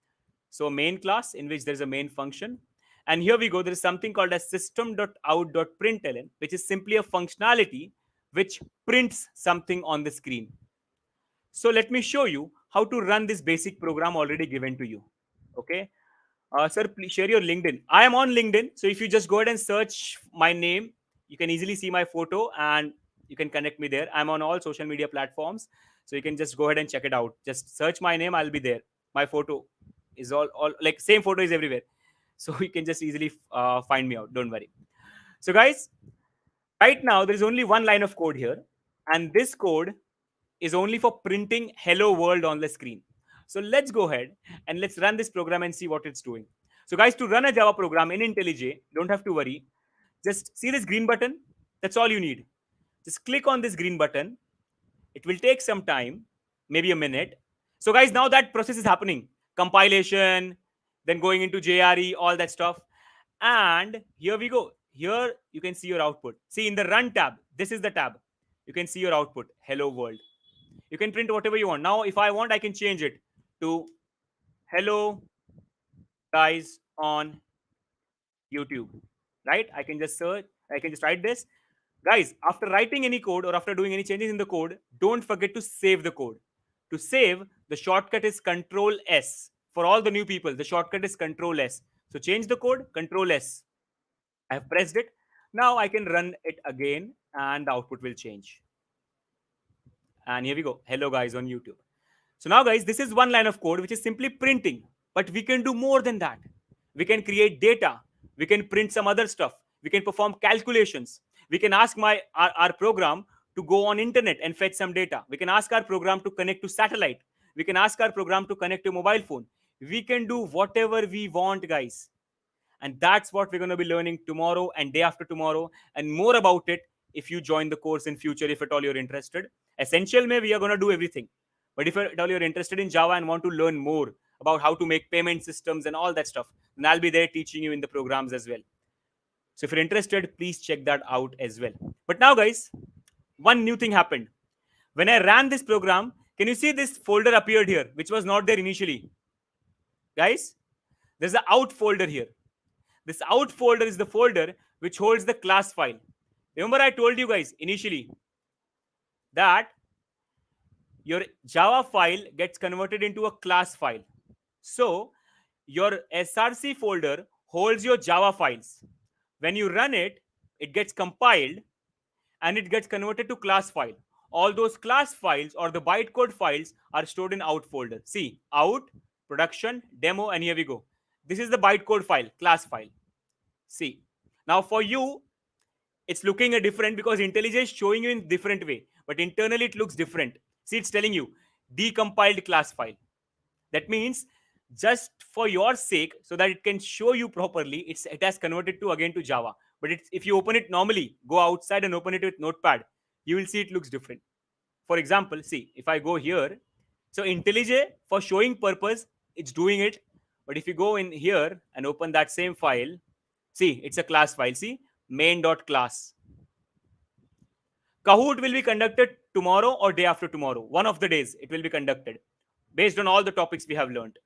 S2: so main class in which there's a main function. And here we go, there is something called a system.out.println, which is simply a functionality which prints something on the screen. So let me show you how to run this basic program already given to you. Okay. Sir, please share your LinkedIn. I am on LinkedIn. So if you just go ahead and search my name, you can easily see my photo and you can connect me there. I'm on all social media platforms. So you can just go ahead and check it out. Just search my name. I'll be there. My photo is all like same photo is everywhere. So you can just easily find me out. Don't worry. So guys, right now there is only one line of code here, and this code is only for printing hello world on the screen. So let's go ahead and let's run this program and see what it's doing. So guys, to run a Java program in IntelliJ, don't have to worry. Just see this green button. That's all you need. Just click on this green button. It will take some time, maybe a minute. So guys, now that process is happening. Compilation, then going into JRE, all that stuff. And here we go. Here you can see your output. See in the run tab, this is the tab. You can see your output. Hello world. You can print whatever you want. Now, if I want, I can change it to hello guys on YouTube. Right? I can just search, I can just write this. Guys, after writing any code or after doing any changes in the code, don't forget to save the code. To save, the shortcut is Control S. For all the new people, the shortcut is Control S. So change the code, Control S. I have pressed it. Now I can run it again and the output will change. And here we go. Hello guys on YouTube. So now guys, this is one line of code which is simply printing, but we can do more than that. We can create data. We can print some other stuff. We can perform calculations. We can ask our program to go on internet and fetch some data. We can ask our program to connect to satellite. We can ask our program to connect to mobile phone. We can do whatever we want, guys. And that's what we're going to be learning tomorrow and day after tomorrow, and more about it if you join the course in future, if at all you're interested. Essential may we are going to do everything, but if at all you're interested in Java and want to learn more about how to make payment systems and all that stuff, then I'll be there teaching you in the programs as well. So if you're interested, please check that out as well. But now guys, one new thing happened. When I ran this program, can you see this folder appeared here, which was not there initially? Guys, there's an out folder here. This out folder is the folder which holds the class file. Remember I told you guys initially that your Java file gets converted into a class file. So your src folder holds your Java files. When you run it, it gets compiled and it gets converted to class file. All those class files or the bytecode files are stored in out folder. See, out, production, demo, and here we go. This is the bytecode file, class file. See, now for you, it's looking a different because IntelliJ is showing you in different way, but internally it looks different. See, it's telling you decompiled class file. That means just for your sake, so that it can show you properly, it has converted to again to Java. But if you open it normally, go outside and open it with Notepad, you will see it looks different. For example, see, if I go here, so IntelliJ for showing purpose, it's doing it. But if you go in here and open that same file, see, it's a class file. See, main.class. Kahoot will be conducted tomorrow or day after tomorrow. One of the days it will be conducted based on all the topics we have learned.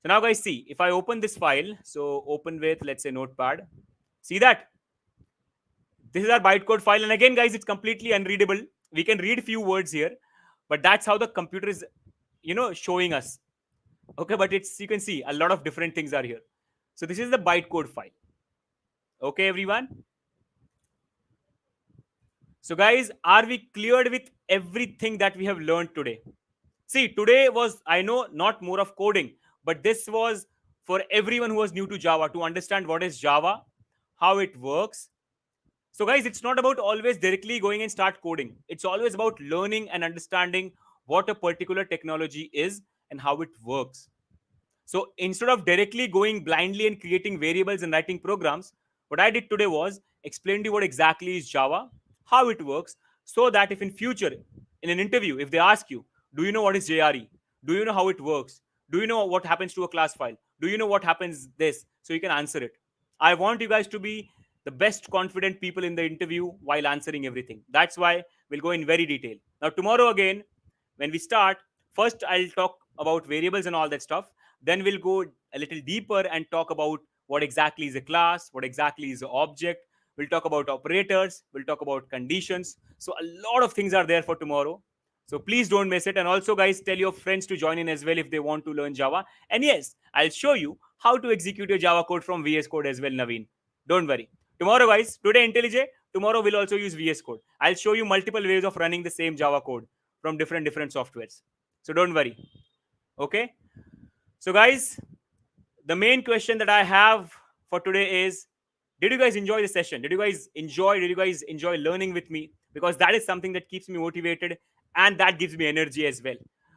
S2: So now guys, see, if I open this file, so open with, let's say, Notepad. See that? This is our bytecode file. And again, guys, it's completely unreadable. We can read few words here, but that's how the computer is, showing us. Okay, but you can see a lot of different things are here. So this is the bytecode file. Okay, everyone. So guys, are we cleared with everything that we have learned today? See, today was, I know, not more of coding, but this was for everyone who was new to Java to understand what is Java, how it works. So guys, it's not about always directly going and start coding. It's always about learning and understanding what a particular technology is and how it works. So instead of directly going blindly and creating variables and writing programs, what I did today was explain to you what exactly is Java, how it works, so that if in future, in an interview, if they ask you, do you know what is JRE? Do you know how it works? Do you know what happens to a class file? Do you know what happens this? So you can answer it. I want you guys to be the best confident people in the interview while answering everything. That's why we'll go in very detail. Now tomorrow again, when we start, first I'll talk about variables and all that stuff. Then we'll go a little deeper and talk about what exactly is a class, what exactly is an object. We'll talk about operators. We'll talk about conditions. So a lot of things are there for tomorrow. So please don't miss it. And also, guys, tell your friends to join in as well if they want to learn Java. And yes, I'll show you how to execute your Java code from VS Code as well, Naveen. Don't worry. Tomorrow, guys, today IntelliJ, tomorrow we'll also use VS Code. I'll show you multiple ways of running the same Java code from different softwares. So don't worry. Okay. So guys, the main question that I have for today is, Did you guys enjoy the session? Did you guys enjoy learning with me? Because that is something that keeps me motivated and that gives me energy as well.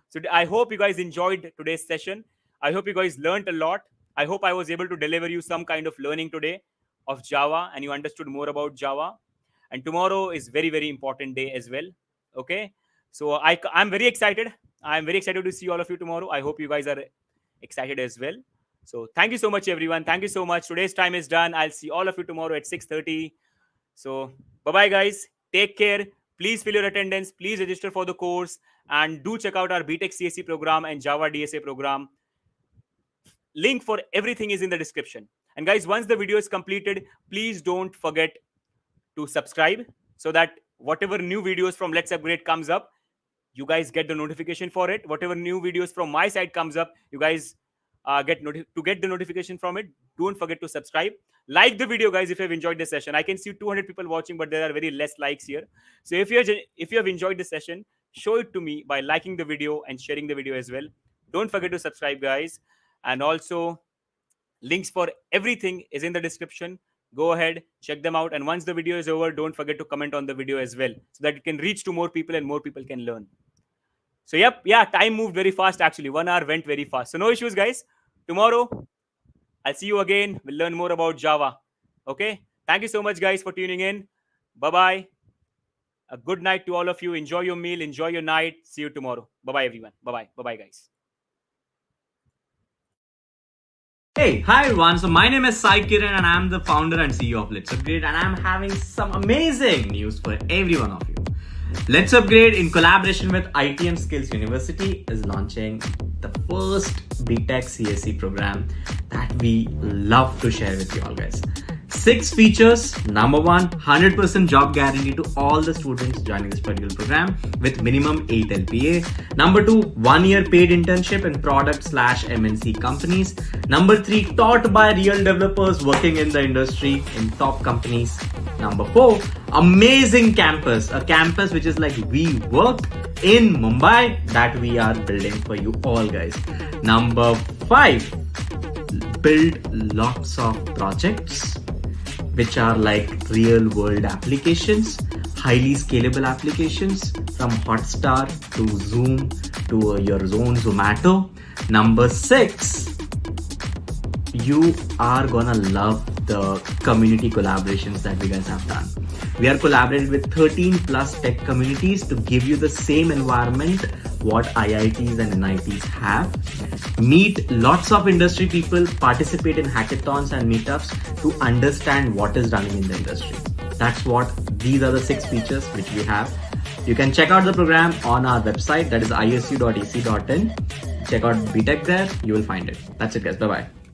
S2: So I hope you guys enjoyed today's session. I hope you guys learned a lot. I hope I was able to deliver you some kind of learning today of Java and you understood more about Java. And tomorrow is very, very important day as well. Okay. So I'm very excited. I'm very excited to see all of you tomorrow. I hope you guys are excited as well. So thank you so much, everyone. Thank you so much. Today's time is done. I'll see all of you tomorrow at 6:30. So bye-bye, guys. Take care. Please fill your attendance. Please register for the course. And do check out our B.Tech CSE program and Java DSA program. Link for everything is in the description. And guys, once the video is completed, please don't forget to subscribe so that whatever new videos from Let's Upgrade comes up, you guys get the notification for it. Whatever new videos from my side comes up, you guys get the notification from it. Don't forget to subscribe. Like the video, guys, if you have enjoyed the session. I can see 200 people watching, but there are very less likes here. So if you have enjoyed the session, show it to me by liking the video and sharing the video as well. Don't forget to subscribe, guys. And also, links for everything is in the description. Go ahead, check them out. And once the video is over, don't forget to comment on the video as well so that it can reach to more people and more people can learn. So, time moved very fast actually. 1 hour went very fast. So, no issues, guys. Tomorrow, I'll see you again. We'll learn more about Java. Okay? Thank you so much, guys, for tuning in. Bye-bye. A good night to all of you. Enjoy your meal. Enjoy your night. See you tomorrow. Bye-bye, everyone. Bye-bye. Bye-bye, guys.
S3: Hey, hi everyone. So my name is Sai Kiran and I'm the founder and CEO of Let's Upgrade and I'm having some amazing news for every one of you. Let's Upgrade in collaboration with ITM Skills University is launching the first B.Tech CSE program that we love to share with you all, guys. 6 features. Number 1, 100% job guarantee to all the students joining this particular program with minimum 8 LPA. Number 2, 1-year paid internship in product/MNC companies. Number 3, taught by real developers working in the industry in top companies. Number 4, amazing campus, a campus which is like we work in Mumbai that we are building for you all, guys. Number 5, build lots of projects which are like real world applications, highly scalable applications from Hotstar to Zoom to your own Zomato. Number 6, you are gonna love the community collaborations that we guys have done. We are collaborating with 13 plus tech communities to give you the same environment what IITs and NITs have. Meet lots of industry people, participate in hackathons and meetups to understand what is running in the industry. These are the 6 features which we have. You can check out the program on our website, that is isu.ec.in. Check out B.Tech there, you will find it. That's it, guys. Bye-bye.